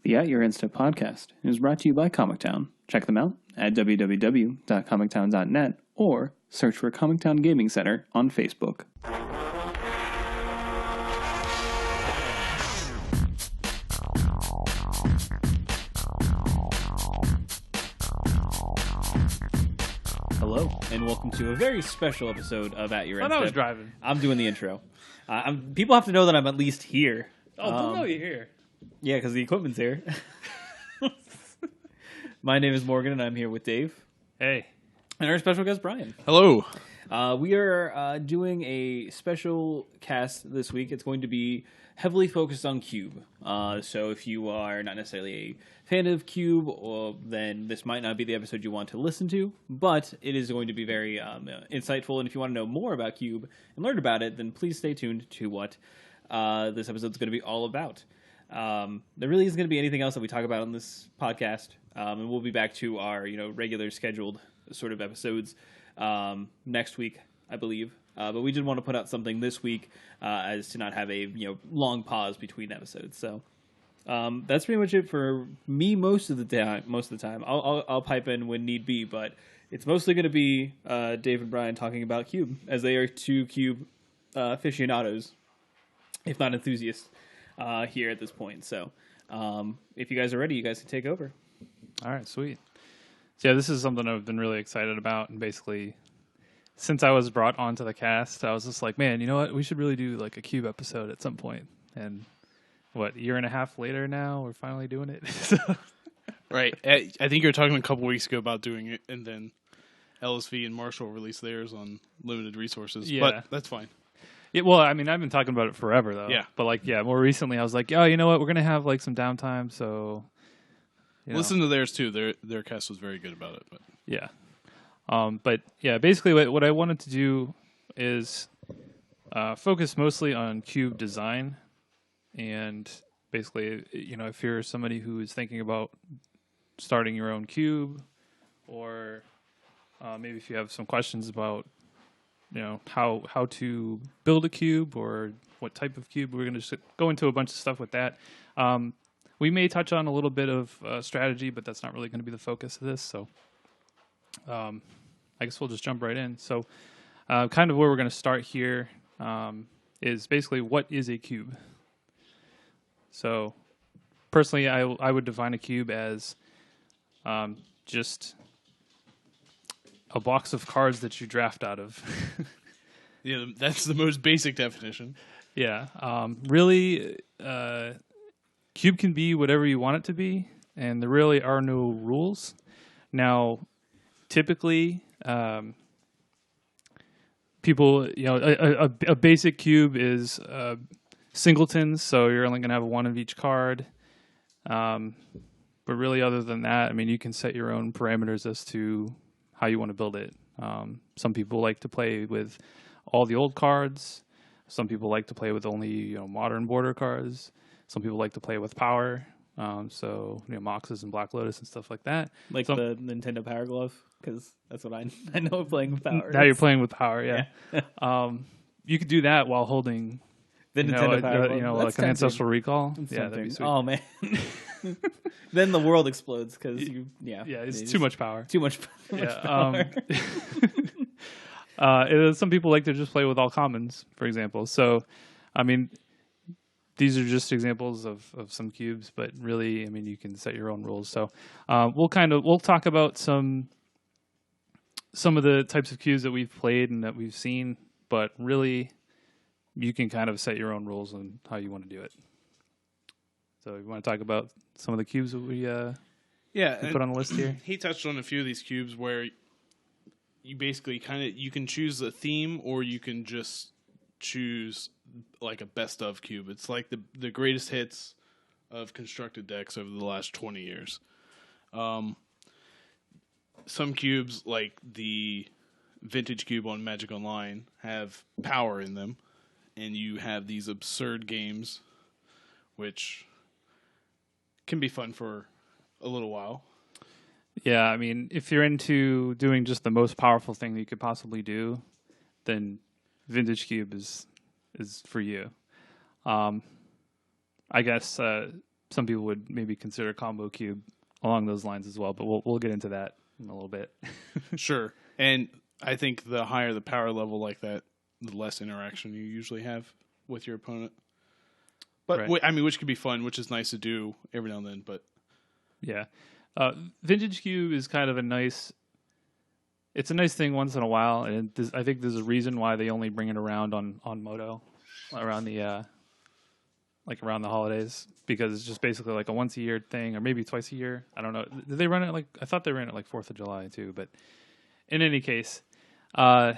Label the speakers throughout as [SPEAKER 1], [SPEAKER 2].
[SPEAKER 1] The At Your Insta podcast is brought to you by Comictown. Check them out at www.comictown.net or search for Comictown Gaming Center on Facebook. Hello, and welcome to a very special episode of At Your Insta.
[SPEAKER 2] I was driving.
[SPEAKER 1] I'm doing the intro. People have to know that I'm at least here.
[SPEAKER 2] Oh, they'll know you're here.
[SPEAKER 1] Yeah, because the equipment's here. My name is Morgan, and I'm here with Dave.
[SPEAKER 2] Hey.
[SPEAKER 1] And our special guest, Brian.
[SPEAKER 3] Hello.
[SPEAKER 1] We are doing a special cast this week. It's going to be heavily focused on Cube. So if you are not necessarily a fan of Cube, then this might not be the episode you want to listen to. But it is going to be very insightful. And if you want to know more about Cube and learn about it, then please stay tuned to what this episode is going to be all about. There really isn't going to be anything else that we talk about on this podcast. And we'll be back to our regular scheduled sort of episodes next week, I believe. But we did want to put out something this week as to not have a long pause between episodes. So that's pretty much it for me most of the time. I'll pipe in when need be, but it's mostly going to be Dave and Bryan talking about Cube, as they are two Cube aficionados, if not enthusiasts, here at this point. So if you guys are ready, you guys can take over.
[SPEAKER 2] All right, sweet. So yeah, this is something I've been really excited about, and basically, since I was brought onto the cast, I was just like, man, you know what? We should really do like a Cube episode at some point. And what, a year and a half later now, we're finally doing it.
[SPEAKER 3] Right. I think you were talking a couple weeks ago about doing it, and then LSV and Marshall released theirs on limited resources.
[SPEAKER 2] Yeah.
[SPEAKER 3] But that's fine.
[SPEAKER 2] Yeah, well, I mean, I've been talking about it forever, though.
[SPEAKER 3] Yeah.
[SPEAKER 2] But more recently, I was like, oh, you know what? We're going to have some downtime, so...
[SPEAKER 3] Listen to theirs, too. Their cast was very good about it. But
[SPEAKER 2] yeah. But yeah, basically what I wanted to do is focus mostly on Cube design, and basically, if you're somebody who is thinking about starting your own cube, or maybe if you have some questions about how to build a cube or what type of cube, we're going to just go into a bunch of stuff with that. We may touch on a little bit of strategy, but that's not really going to be the focus of this. So I guess we'll just jump right in. So kind of where we're going to start here is basically, what is a cube? So personally, I would define a cube as just a box of cards that you draft out of.
[SPEAKER 3] yeah, that's the most basic definition.
[SPEAKER 2] Yeah. Really, Cube can be whatever you want it to be, and there really are no rules. Now, typically, people, a basic cube is singletons, so you're only going to have one of each card. But really, other than that, I mean, you can set your own parameters as to how you want to build it. Some people like to play with all the old cards. Some people like to play with only modern border cards. Some people like to play with power, so Moxes and Black Lotus and stuff like that.
[SPEAKER 1] Like the Nintendo Power Glove, because that's what I know of playing with power.
[SPEAKER 2] Now you're playing with power, yeah. You could do that while holding
[SPEAKER 1] the Nintendo Power Glove.
[SPEAKER 2] Like an Ancestral Recall. Yeah, that'd be sweet.
[SPEAKER 1] Oh man, then the world explodes because
[SPEAKER 2] it's too much power.
[SPEAKER 1] Too much power.
[SPEAKER 2] Some people like to just play with all commons, for example. So, I mean, these are just examples of some cubes, but really, I mean, you can set your own rules. So we'll talk about some of the types of cubes that we've played and that we've seen, but really, you can kind of set your own rules on how you want to do it. So you want to talk about some of the cubes that we put on the list here?
[SPEAKER 3] He touched on a few of these cubes where you basically you can choose a theme, or you can just choose like a best of cube. It's like the greatest hits of constructed decks over the last 20 years. Some cubes, like the vintage cube on Magic Online, have power in them, and you have these absurd games, which can be fun for a little while.
[SPEAKER 2] Yeah, I mean, if you're into doing just the most powerful thing that you could possibly do, then Vintage Cube is for you. I guess some people would maybe consider Combo Cube along those lines as well, but we'll get into that in a little bit.
[SPEAKER 3] Sure. And I think the higher the power level like that, the less interaction you usually have with your opponent. But
[SPEAKER 2] Right.
[SPEAKER 3] I mean, which could be fun, which is nice to do every now and then. But
[SPEAKER 2] Yeah. Vintage Cube is kind of it's a nice thing once in a while, and I think there's a reason why they only bring it around on Moto around the around the holidays, because it's just basically like a once a year thing, or maybe twice a year. I don't know. Did they run it I thought they ran it like 4th of July too, but in any case, I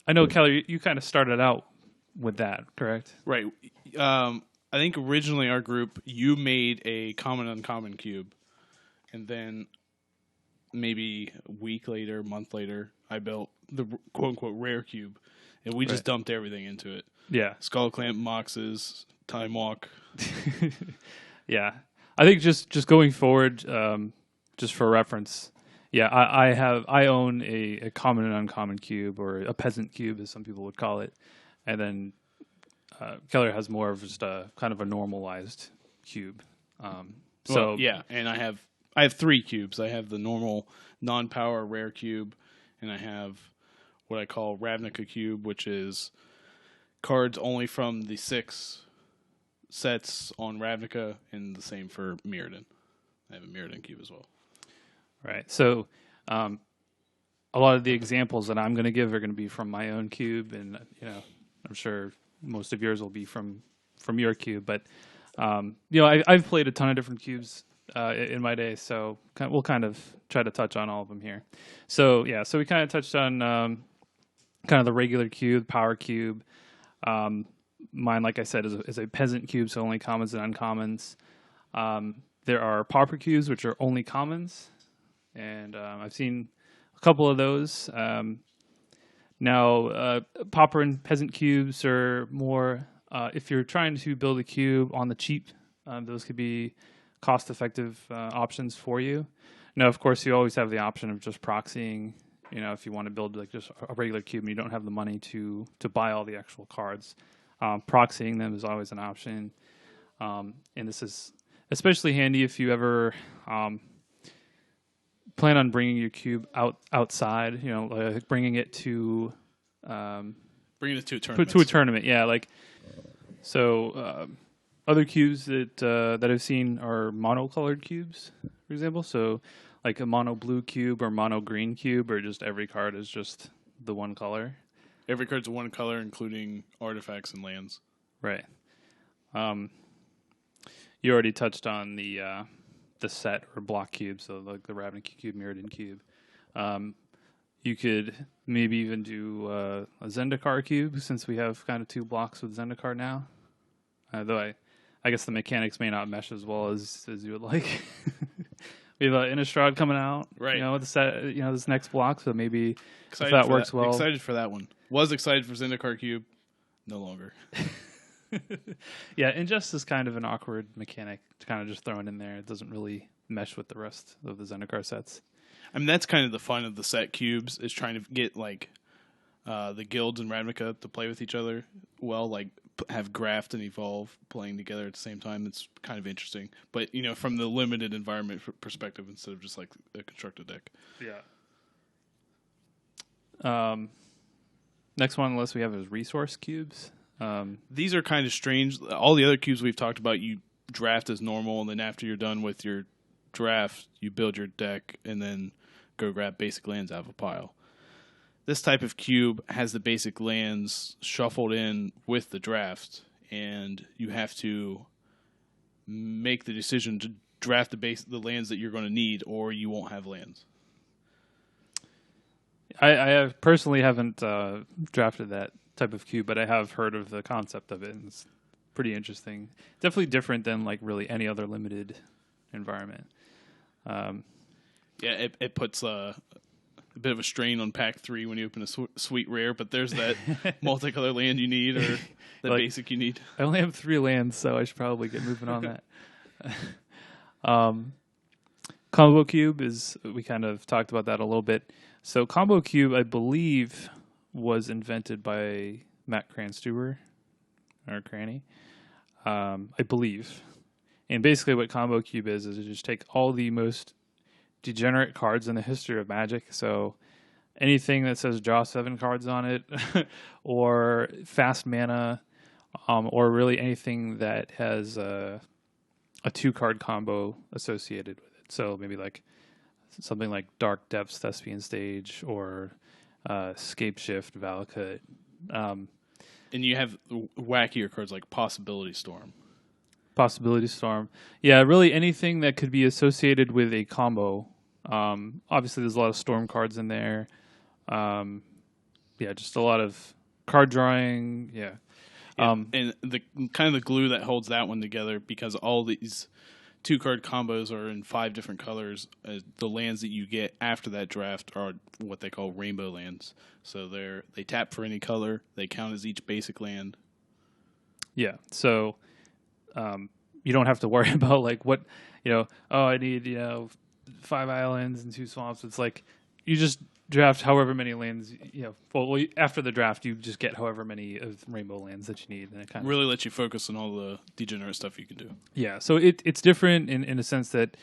[SPEAKER 2] know, Kelly, you kind of started out with that, correct?
[SPEAKER 3] right. I think originally our group, you made a common uncommon cube, and then maybe a week later, month later, I built the quote unquote rare cube, and we just dumped everything into it.
[SPEAKER 2] Yeah.
[SPEAKER 3] Skull clamp, moxes, time walk.
[SPEAKER 2] Yeah. I think just going forward, just for reference, yeah, I own a common and uncommon cube, or a peasant cube as some people would call it, and then Keller has more of just a kind of a normalized cube.
[SPEAKER 3] Well, yeah, and I have 3 cubes. I have the normal non-power rare cube, and I have what I call Ravnica cube, which is cards only from the 6 sets on Ravnica, and the same for Mirrodin. I have a Mirrodin cube as well.
[SPEAKER 2] Right. So a lot of the examples that I'm going to give are going to be from my own cube, and I'm sure most of yours will be from your cube. But I've played a ton of different cubes in my day, so we'll kind of try to touch on all of them here. So we kind of touched on kind of the regular cube, power cube. Mine, like I said, is a peasant cube, so only commons and uncommons. There are pauper cubes, which are only commons, and I've seen a couple of those. Now, pauper and peasant cubes are more, if you're trying to build a cube on the cheap, those could be cost-effective options for you. Now, of course, you always have the option of just proxying, if you want to build like just a regular cube and you don't have the money to buy all the actual cards. Proxying them is always an option. And this is especially handy if you ever plan on bringing your cube outside, like bringing it to
[SPEAKER 3] Bringing it to a tournament.
[SPEAKER 2] To a tournament, yeah. Other cubes that I've seen are monocolored cubes, for example. So like a mono blue cube or mono green cube, or just every card is just the one color.
[SPEAKER 3] Every card's one color, including artifacts and lands.
[SPEAKER 2] Right. You already touched on the set or block cube, so like the Ravnica cube, Mirrodin cube. You could maybe even do a Zendikar cube, since we have kind of 2 blocks with Zendikar now. Though I guess the mechanics may not mesh as well as you would like. We have Innistrad coming out,
[SPEAKER 3] right?
[SPEAKER 2] With the set, this next block. So maybe
[SPEAKER 3] excited
[SPEAKER 2] if that works well.
[SPEAKER 3] Excited for that one. Was excited for Zendikar cube, no longer.
[SPEAKER 2] Yeah, Ingest is kind of an awkward mechanic to kind of just throw it in there. It doesn't really mesh with the rest of the Zendikar sets.
[SPEAKER 3] I mean, that's kind of the fun of the set cubes, is trying to get the guilds in Ravnica to play with each other well, have Graft and Evolve playing together at the same time. It's kind of interesting, but from the limited environment perspective, instead of just like a constructed deck.
[SPEAKER 2] Yeah. Next one on the list we have is resource cubes.
[SPEAKER 3] These are kind of strange. All the other cubes we've talked about, you draft as normal, and then after you're done with your draft, you build your deck and then go grab basic lands out of a pile. This type of cube has the basic lands shuffled in with the draft, and you have to make the decision to draft the lands that you're going to need, or you won't have lands.
[SPEAKER 2] I personally haven't drafted that type of cube, but I have heard of the concept of it, and it's pretty interesting. Definitely different than really any other limited environment.
[SPEAKER 3] It puts a bit of a strain on pack 3 when you open a sweet rare, but there's that multicolor land you need, or the basic you need.
[SPEAKER 2] I only have 3 lands, so I should probably get moving on that. Combo cube we kind of talked about that a little bit. So combo cube, I believe, was invented by Matt Cranstuber, or Cranny, I believe. And basically what Combo Cube is you just take all the most degenerate cards in the history of Magic. So anything that says draw 7 cards on it, or fast mana, or really anything that has a 2-card combo associated with it. So maybe like something like Dark Depths, Thespian Stage, or Scape Shift, Valakut.
[SPEAKER 3] And you have wackier cards like Possibility Storm.
[SPEAKER 2] Possibility Storm. Yeah, really anything that could be associated with a combo. Obviously, there's a lot of Storm cards in there. Yeah, just a lot of card drawing. Yeah.
[SPEAKER 3] And the kind of the glue that holds that one together, because all these 2-card combos are in 5 different colors. The lands that you get after that draft are what they call rainbow lands. So they tap for any color. They count as each basic land.
[SPEAKER 2] Yeah. So you don't have to worry about like what, I need, 5 islands and 2 swamps. It's like you just draft however many lands, after the draft, you just get however many of rainbow lands that you need. And it kind of
[SPEAKER 3] really lets you focus on all the degenerate stuff you can do.
[SPEAKER 2] Yeah. So it's different in a sense that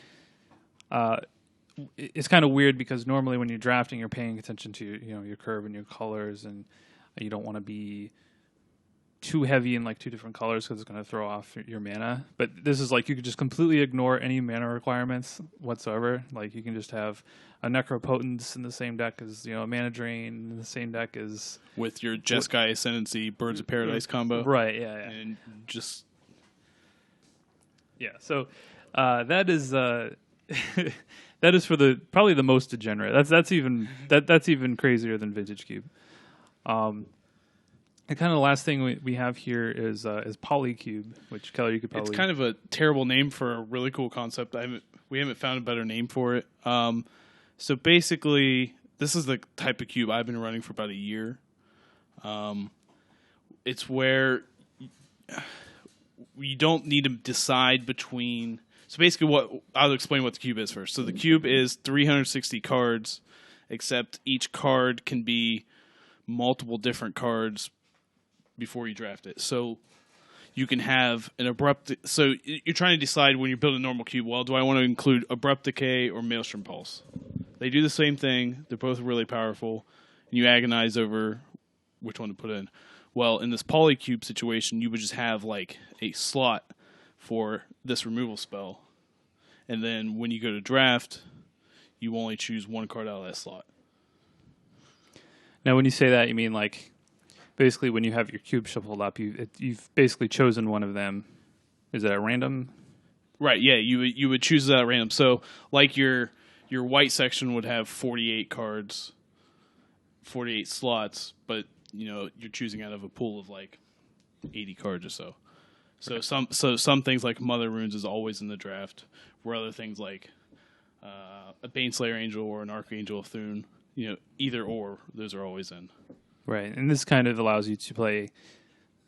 [SPEAKER 2] it's kind of weird because normally when you're drafting, you're paying attention to, your curve and your colors, and you don't want to be too heavy in like 2 different colors because it's going to throw off your mana. But this is like you could just completely ignore any mana requirements whatsoever. Like you can just have a Necropotence in the same deck as a Mana Drain in the same deck as
[SPEAKER 3] with your Jeskai Ascendancy Birds of Paradise combo.
[SPEAKER 2] Right. Yeah.
[SPEAKER 3] And just
[SPEAKER 2] So that is that is for probably the most degenerate. That's even crazier than Vintage Cube. And kind of the last thing we have here is Polycube, which Keller, you could probably...
[SPEAKER 3] It's kind of a terrible name for a really cool concept. We haven't found a better name for it. So basically, this is the type of cube I've been running for about a year. It's where you don't need to decide between... So basically, I'll explain what the cube is first. So the cube is 360 cards, except each card can be multiple different cards before you draft it. So you can have an abrupt... So you're trying to decide when you build a normal cube, well, do I want to include Abrupt Decay or Maelstrom Pulse? They do the same thing. They're both really powerful. And you agonize over which one to put in. Well, in this Polycube situation, you would just have like a slot for this removal spell. And then when you go to draft, you only choose 1 card out of that slot.
[SPEAKER 2] Now, when you say that, you mean like... Basically, when you have your cube shuffled up, you've basically chosen one of them. Is it at random?
[SPEAKER 3] Right. Yeah. You would choose that at random. So, like your white section would have 48 cards, 48 slots, but you're choosing out of a pool of like 80 cards or so. So some things like Mother Runes is always in the draft, where other things like a Baneslayer Angel or an Archangel of Thune, either or, those are always in.
[SPEAKER 2] Right, and this kind of allows you to play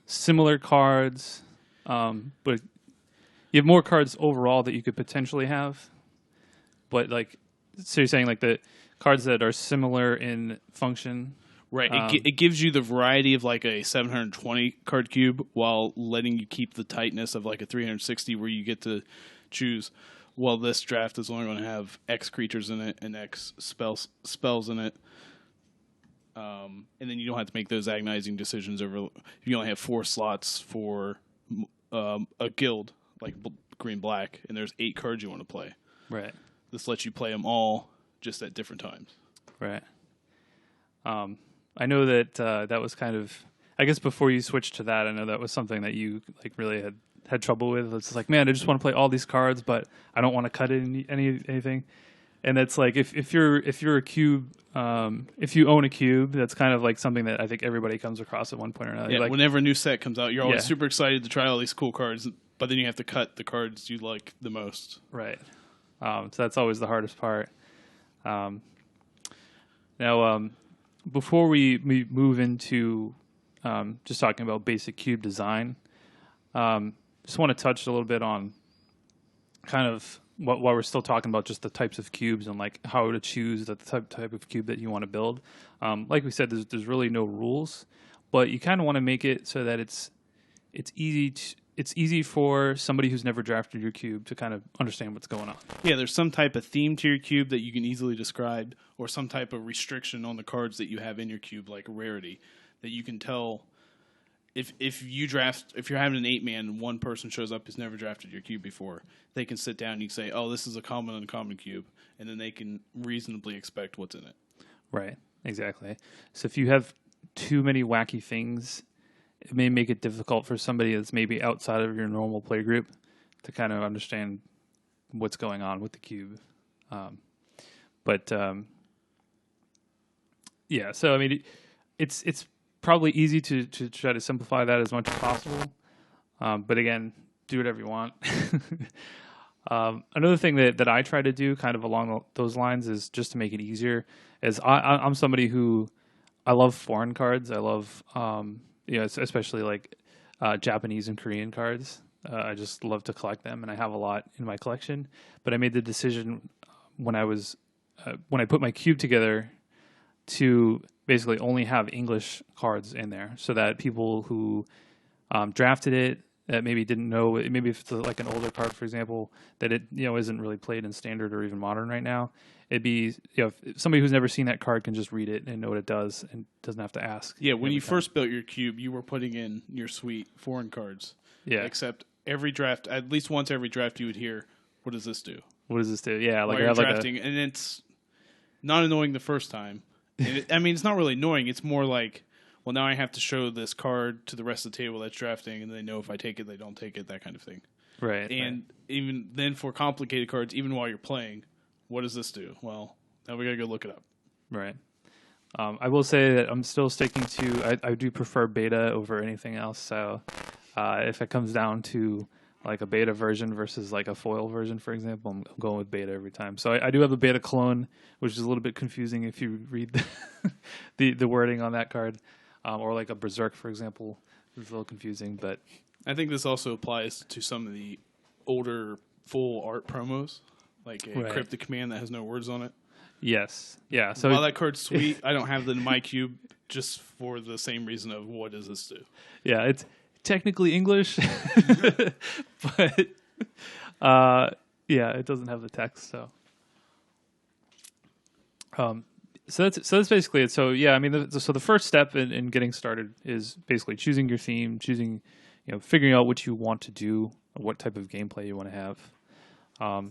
[SPEAKER 2] similar cards, but you have more cards overall that you could potentially have. But so you're saying like the cards that are similar in function,
[SPEAKER 3] right? It gives you the variety of like a 720 card cube while letting you keep the tightness of like a 360, where you get to choose. Well, this draft is only going to have X creatures in it and X spells in it. And then you don't have to make those agonizing decisions over. You only have 4 slots for a guild like green-black, and there's 8 cards you want to play.
[SPEAKER 2] Right.
[SPEAKER 3] This lets you play them all just at different times.
[SPEAKER 2] Right. I know that that was kind of. I guess before you switched to that, I know that was something that you really had trouble with. It's like, man, I just want to play all these cards, but I don't want to cut in anything. And it's like if you're a cube, if you own a cube, that's kind of like something that I think everybody comes across at one point or another.
[SPEAKER 3] Yeah,
[SPEAKER 2] like,
[SPEAKER 3] whenever a new set comes out, you're always super excited to try all these cool cards, but then you have to cut the cards you like the most.
[SPEAKER 2] Right. So that's always the hardest part. Now, before we move into just talking about basic cube design, just want to touch a little bit on kind of while we're still talking about just the types of cubes and like how to choose the type of cube that you want to build. Like we said, there's really no rules, but you kind of want to make it so that it's easy it's easy for somebody who's never drafted your cube to kind of understand what's going on.
[SPEAKER 3] Yeah, there's some type of theme to your cube that you can easily describe, or some type of restriction on the cards that you have in your cube, like a rarity, that you can tell. If you're having an 8-man and one person shows up who's never drafted your cube before, they can sit down and you can say, oh, this is a common uncommon cube, and then they can reasonably expect what's in it.
[SPEAKER 2] Right, exactly. So if you have too many wacky things, it may make it difficult for somebody that's maybe outside of your normal play group to kind of understand what's going on with the cube. Yeah, so I mean, it's probably easy to try to simplify that as much as possible. But again, do whatever you want. Another thing that I try to do kind of along those lines is just to make it easier is I'm somebody who I love foreign cards. I love, especially like Japanese and Korean cards. I just love to collect them, and I have a lot in my collection. But I made the decision when I put my cube together to basically only have English cards in there, so that people who drafted it that maybe didn't know, maybe if it's like an older card, for example, that it isn't really played in standard or even modern right now, it'd be if somebody who's never seen that card can just read it and know what it does and doesn't have to ask.
[SPEAKER 3] Yeah, when you first built your cube, you were putting in your sweet foreign cards.
[SPEAKER 2] Yeah.
[SPEAKER 3] Except every draft, at least once every draft, you would hear, "What does this do?"
[SPEAKER 2] What does this do? Yeah, like
[SPEAKER 3] while you're drafting, and it's not annoying the first time. And it's not really annoying. It's more like, well, now I have to show this card to the rest of the table that's drafting, and they know if I take it, they don't take it, that kind of thing.
[SPEAKER 2] Right.
[SPEAKER 3] And even then, for complicated cards, even while you're playing, what does this do? Well, now we got to go look it up.
[SPEAKER 2] Right. I will say that I'm still sticking to, I do prefer beta over anything else. So if it comes down to like a beta version versus like a foil version, for example, I'm going with beta every time. So I do have a beta clone, which is a little bit confusing if you read the wording on that card, or like a Berserk, for example. It's a little confusing, but
[SPEAKER 3] I think this also applies to some of the older full art promos, like a Cryptic Command that has no words on it.
[SPEAKER 2] Yes. Yeah. So
[SPEAKER 3] while that card's sweet, I don't have it in my cube just for the same reason of what does this do?
[SPEAKER 2] Yeah, it's technically English, but it doesn't have the text. So that's basically it. So yeah, I mean, so the first step in getting started is basically choosing your theme, figuring out what you want to do, what type of gameplay you want to have. What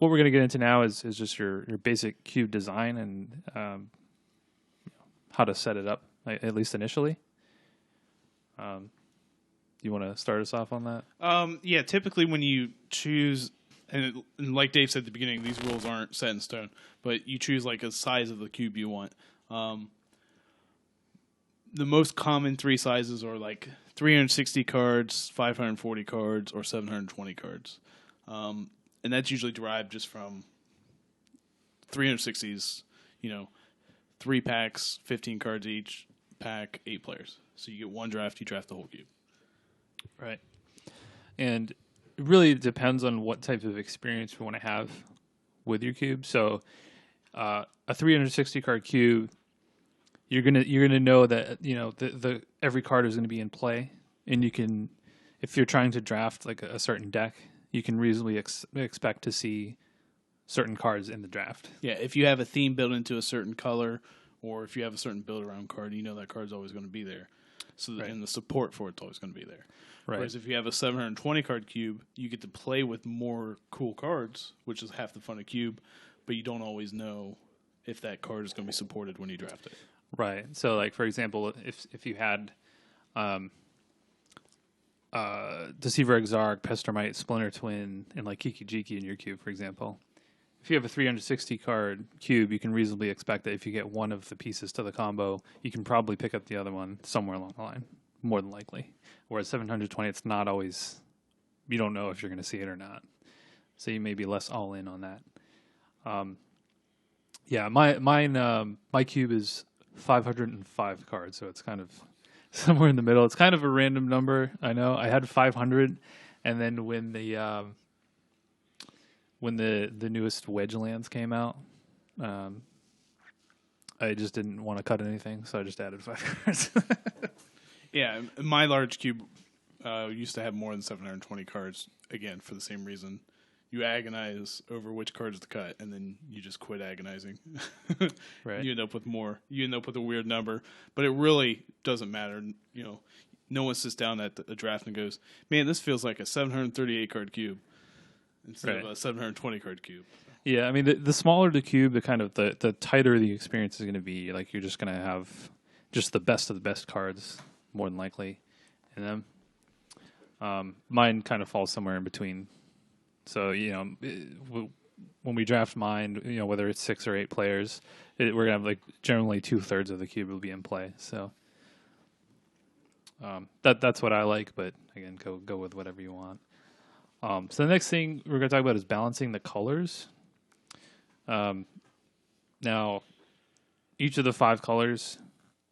[SPEAKER 2] we're going to get into now is just your basic cube design and how to set it up, at least initially. You want to start us off on that?
[SPEAKER 3] Yeah, typically when you choose, and like Dave said at the beginning, these rules aren't set in stone, but you choose like a size of the cube you want. The most common 3 sizes are like 360 cards, 540 cards, or 720 cards. And that's usually derived just from 360s, 3 packs, 15 cards each, pack, 8 players. So you get one draft, you draft the whole cube.
[SPEAKER 2] Right. And it really depends on what type of experience you want to have with your cube. So a 360 card cube, you're gonna know that the every card is going to be in play, and you can, if you're trying to draft like a certain deck, you can reasonably expect to see certain cards in the draft.
[SPEAKER 3] Yeah, if you have a theme built into a certain color, or if you have a certain build around card, that card's always going to be there. So and the support for it's always going to be there.
[SPEAKER 2] Right.
[SPEAKER 3] Whereas if you have a 720 card cube, you get to play with more cool cards, which is half the fun of cube, but you don't always know if that card is going to be supported when you draft it.
[SPEAKER 2] Right. So, like for example, if you had Deceiver Exarch, Pestermite, Splinter Twin, and like Kiki Jiki in your cube, for example, if you have a 360 card cube, you can reasonably expect that if you get one of the pieces to the combo, you can probably pick up the other one somewhere along the line, more than likely. Whereas 720, it's not always, you don't know if you're going to see it or not. So you may be less all in on that. My cube is 505 cards, so it's kind of somewhere in the middle. It's kind of a random number, I know. I had 500, and then when the newest Wedge lands came out, I just didn't want to cut anything, so I just added 5 cards.
[SPEAKER 3] Yeah, my large cube used to have more than 720 cards, again, for the same reason. You agonize over which cards to cut, and then you just quit agonizing.
[SPEAKER 2] Right.
[SPEAKER 3] You end up with more. You end up with a weird number, but it really doesn't matter. No one sits down at a draft and goes, "Man, this feels like a 738 card cube instead of a 720 card cube."
[SPEAKER 2] Yeah, I mean, the smaller the cube, the tighter the experience is going to be. Like, you're just going to have just the best of the best cards, more than likely, in them. Mine kind of falls somewhere in between. So, when we draft mine, whether it's 6 or 8 players, we're going to have, like, generally 2/3 of the cube will be in play. So, that's what I like, but, again, go with whatever you want. So the next thing we're going to talk about is balancing the colors. Now, each of the 5 colors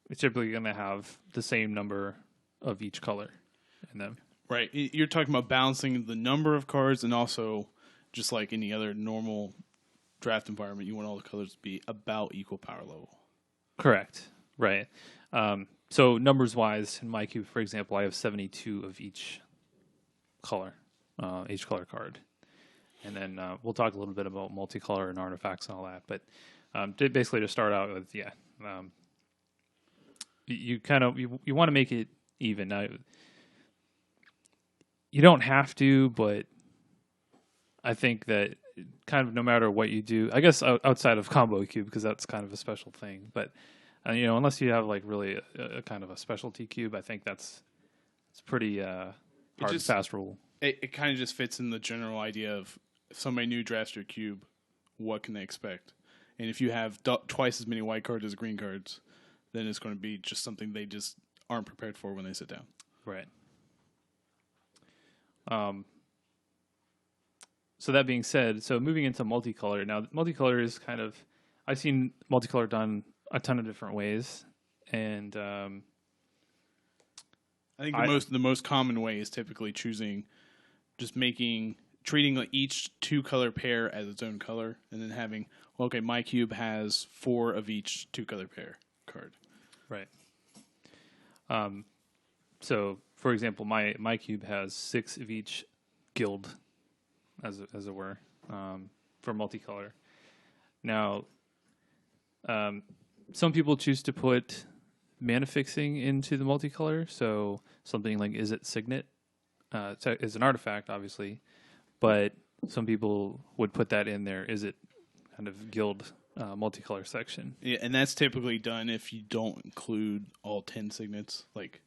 [SPEAKER 2] is typically going to have the same number of each color in them.
[SPEAKER 3] Right. You're talking about balancing the number of cards, and also, just like any other normal draft environment, you want all the colors to be about equal power level.
[SPEAKER 2] Correct. Right. So numbers-wise, in my cube, for example, I have 72 of each color card. And then we'll talk a little bit about multicolor and artifacts and all that. But basically, to start out with, you want to make it even. Now, you don't have to, but I think that kind of no matter what you do, I guess outside of combo cube, because that's kind of a special thing. But unless you have like really a kind of a specialty cube, I think it's pretty hard and fast rule.
[SPEAKER 3] It kind of just fits in the general idea of if somebody new drafts your cube, what can they expect? And if you have twice as many white cards as green cards, then it's going to be just something they just aren't prepared for when they sit down.
[SPEAKER 2] Right. So that being said, moving into multicolor. Now, multicolor is kind of, I've seen multicolor done a ton of different ways, and
[SPEAKER 3] I think the most common way is typically treating like each 2-color pair as its own color, and then having, my cube has 4 of each 2-color pair card.
[SPEAKER 2] Right. So, for example, my cube has 6 of each guild, as it were, for multicolor. Now, some people choose to put mana fixing into the multicolor, so something like Is It Signet is an artifact, obviously, but some people would put that in their Is It kind of guild multicolor section.
[SPEAKER 3] Yeah, and that's typically done if you don't include all 10 signets. Like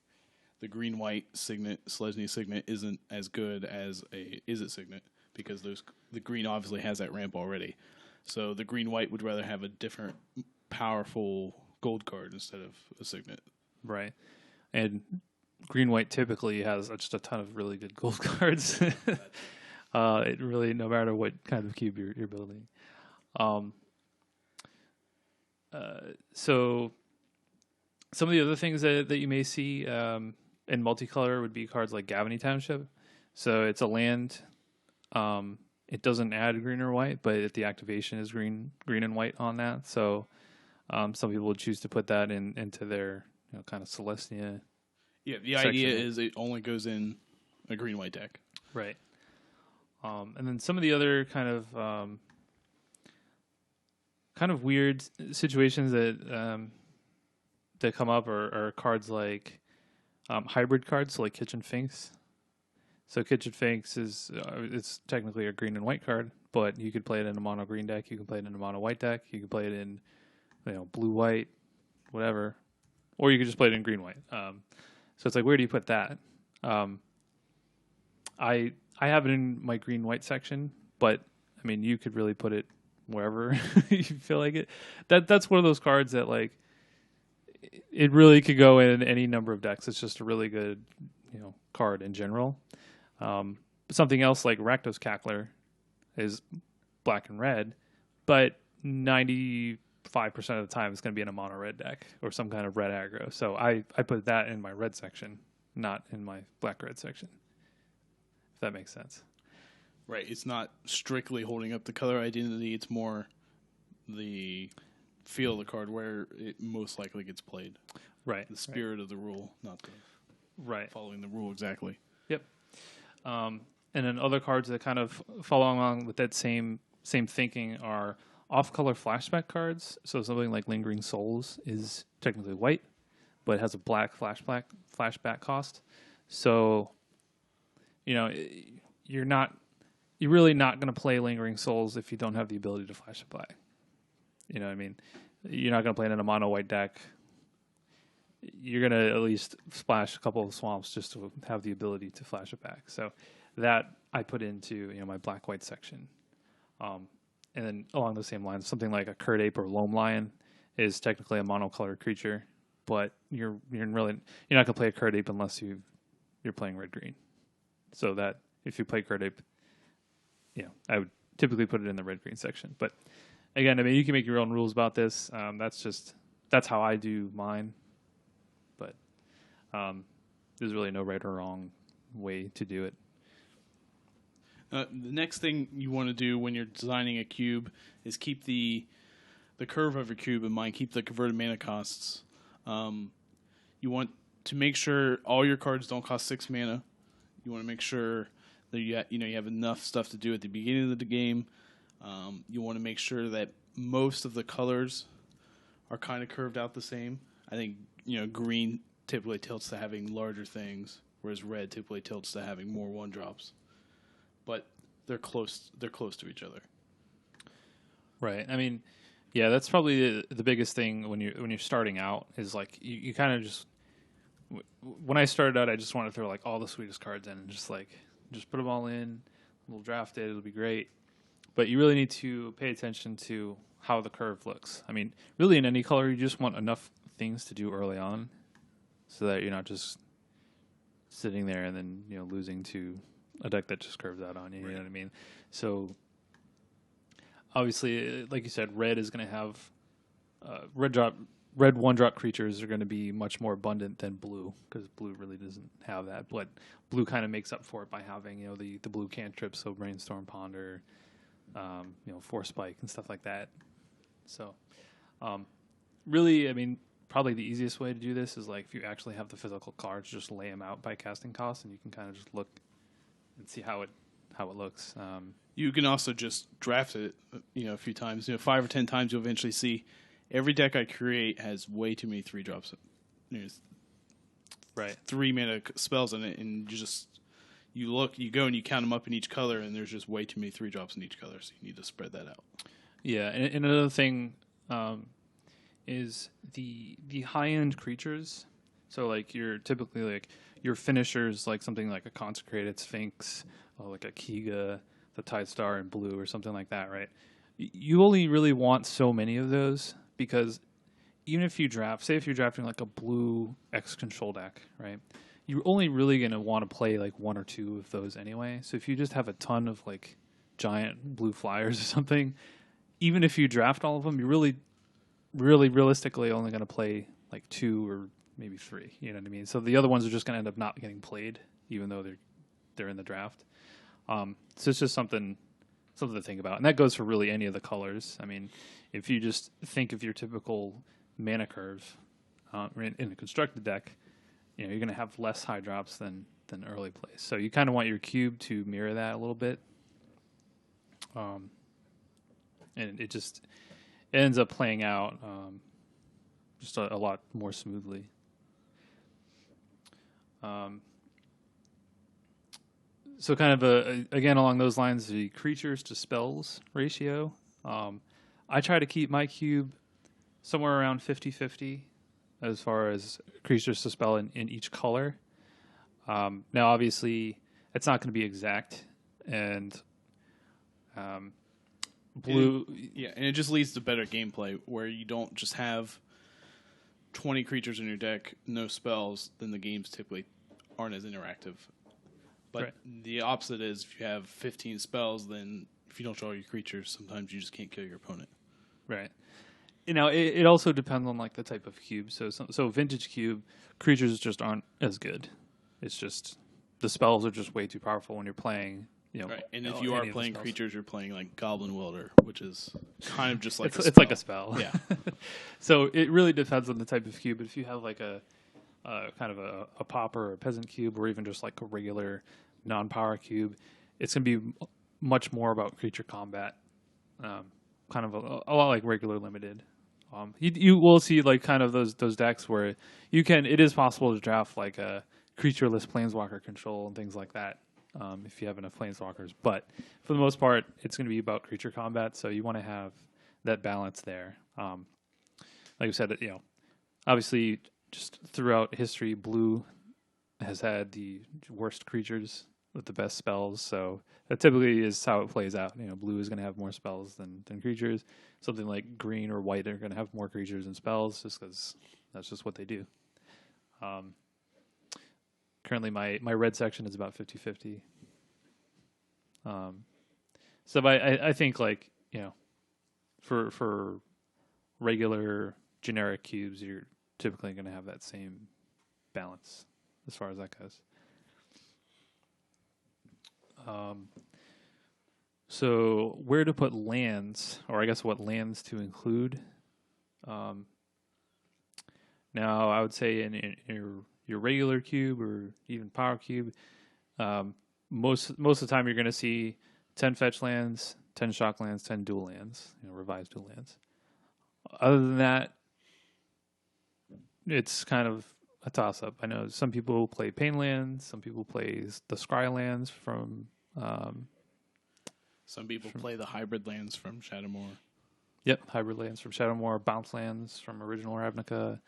[SPEAKER 3] the green-white signet, Selesnya signet, isn't as good as a Is It signet because the green obviously has that ramp already. So the green-white would rather have a different, powerful gold card instead of a signet.
[SPEAKER 2] Right. And green-white typically has just a ton of really good gold cards. It really, no matter what kind of cube you're building. So some of the other things that you may see in multicolor would be cards like Gavany Township. So it's a land. It doesn't add green or white, but the activation is green and white on that. So some people would choose to put that into their kind of Selesnya.
[SPEAKER 3] Yeah, the idea is it only goes in a green-white deck.
[SPEAKER 2] Right. And then some of the other kind of weird situations that come up are cards like hybrid cards, so like Kitchen Finks. So Kitchen Finks it's technically a green and white card, but you could play it in a mono green deck. You can play it in a mono white deck. You can play it in blue white, whatever, or you could just play it in green white. So it's like, where do you put that? I have it in my green white section, but I mean, you could really put it wherever you feel like it. That's one of those cards that like it really could go in any number of decks. It's just a really good card in general. Something else like Rakdos Cackler is black and red, but 95% of the time it's going to be in a mono red deck or some kind of red aggro. So I put that in my red section, not in my black red section. If that makes sense.
[SPEAKER 3] Right. It's not strictly holding up the color identity. It's more the feel of the card where it most likely gets played.
[SPEAKER 2] Right.
[SPEAKER 3] The spirit of the rule, not the
[SPEAKER 2] right
[SPEAKER 3] following the rule exactly.
[SPEAKER 2] Yep. And then other cards that kind of follow along with that same thinking are off-color flashback cards. So something like Lingering Souls is technically white, but it has a black flashback cost. So, you're really not going to play Lingering Souls if you don't have the ability to flash it black. You know what I mean? You're not going to play it in a mono white deck. You're going to at least splash a couple of swamps just to have the ability to flash it back. So that I put into my black-white section. And then along the same lines, something like a Curd Ape or Loam Lion is technically a monocolored creature, but you're not going to play a Curd Ape unless you're playing red-green. So that if you play Curd Ape, I would typically put it in the red-green section. But again, I mean, you can make your own rules about this. That's how I do mine. But there's really no right or wrong way to do it.
[SPEAKER 3] The next thing you want to do when you're designing a cube is keep the curve of your cube in mind. Keep the converted mana costs. You want to make sure all your cards don't cost 6 mana. You want to make sure that you have enough stuff to do at the beginning of the game. You want to make sure that most of the colors are kind of curved out the same. I think green typically tilts to having larger things, whereas red typically tilts to having more 1-drops. But they're close to each other.
[SPEAKER 2] Right. I mean, yeah, that's probably the biggest thing when you're starting out is like you kind of just. When I started out, I just wanted to throw like all the sweetest cards in and just put them all in. We'll draft it. It'll be great. But you really need to pay attention to how the curve looks. I mean, really in any color, you just want enough things to do early on so that you're not just sitting there and then losing to a deck that just curves out on you. Right. You know what I mean? So obviously, like you said, red is going to have red 1-drop creatures are going to be much more abundant than blue because blue really doesn't have that. But blue kind of makes up for it by having the blue cantrips, so Brainstorm, Ponder, Force Spike and stuff like that. So really, I mean, probably the easiest way to do this is like if you actually have the physical cards, just lay them out by casting cost, and you can kind of just look and see how it looks.
[SPEAKER 3] You can also just draft it, a few times. 5 or 10 times, you'll eventually see every deck I create has way too many 3-drops.
[SPEAKER 2] Right,
[SPEAKER 3] 3 mana spells in it, and you go and you count them up in each color, and there's just way too many 3-drops in each color. So you need to spread that out.
[SPEAKER 2] Yeah, and another thing is the high-end creatures. So like you're typically like your finishers, like something like a Consecrated Sphinx, or like a Kiga, the Tide Star in blue, or something like that, right? You only really want so many of those because even if you say if you're drafting like a blue X control deck, right? You're only really going to want to play like 1 or 2 of those anyway. So if you just have a ton of like giant blue flyers or something, even if you draft all of them, you're really realistically only going to play like 2 or maybe 3. You know what I mean? So the other ones are just going to end up not getting played, even though they're in the draft. So it's just something to think about, and that goes for really any of the colors. I mean, if you just think of your typical mana curve in a constructed deck, you're going to have less high drops than early plays. So you kind of want your cube to mirror that a little bit, and it ends up playing out just a lot more smoothly. So kind of again along those lines, the creatures to spells ratio. I try to keep my cube somewhere around 50-50 as far as creatures to spell in each color. Now, obviously, it's not going to be exact, and blue...
[SPEAKER 3] and it just leads to better gameplay, where you don't just have 20 creatures in your deck, no spells, then the games typically aren't as interactive. But right. The opposite is if you have 15 spells, then if you don't draw your creatures, sometimes you just can't kill your opponent.
[SPEAKER 2] Right. It also depends on like the type of cube. So vintage cube creatures just aren't as good. It's just the spells are just way too powerful when you're playing.
[SPEAKER 3] Right. And if you are playing creatures, you're playing like Goblin Welder, which is kind of just like
[SPEAKER 2] it's like a spell.
[SPEAKER 3] Yeah.
[SPEAKER 2] So it really depends on the type of cube. But if you have like a kind of a pauper or a peasant cube, or even just like a regular non-power cube, it's going to be much more about creature combat, kind of a lot like regular limited. You will see like kind of those decks where it is possible to draft like a creatureless planeswalker control and things like that, if you have enough planeswalkers. But for the most part, it's going to be about creature combat, so you want to have that balance there. Like I said, obviously just throughout history, blue has had the worst creatures with the best spells, so that typically is how it plays out. Blue is going to have more spells than creatures. Something like green or white are going to have more creatures and spells, just because that's just what they do. Currently, my red section is about 50-50. So I think like for regular generic cubes, you're typically going to have that same balance as far as that goes. So where to put lands, or I guess what lands to include. Now I would say in your regular cube or even power cube, most of the time you're going to see 10 fetch lands, 10 shock lands, 10 dual lands, revised dual lands. Other than that, it's kind of a toss-up. I know some people play Pain lands, some people play the Scry lands from...
[SPEAKER 3] some people play the hybrid lands from Shadowmoor.
[SPEAKER 2] Yep, hybrid lands from Shadowmoor, bounce lands from original Ravnica.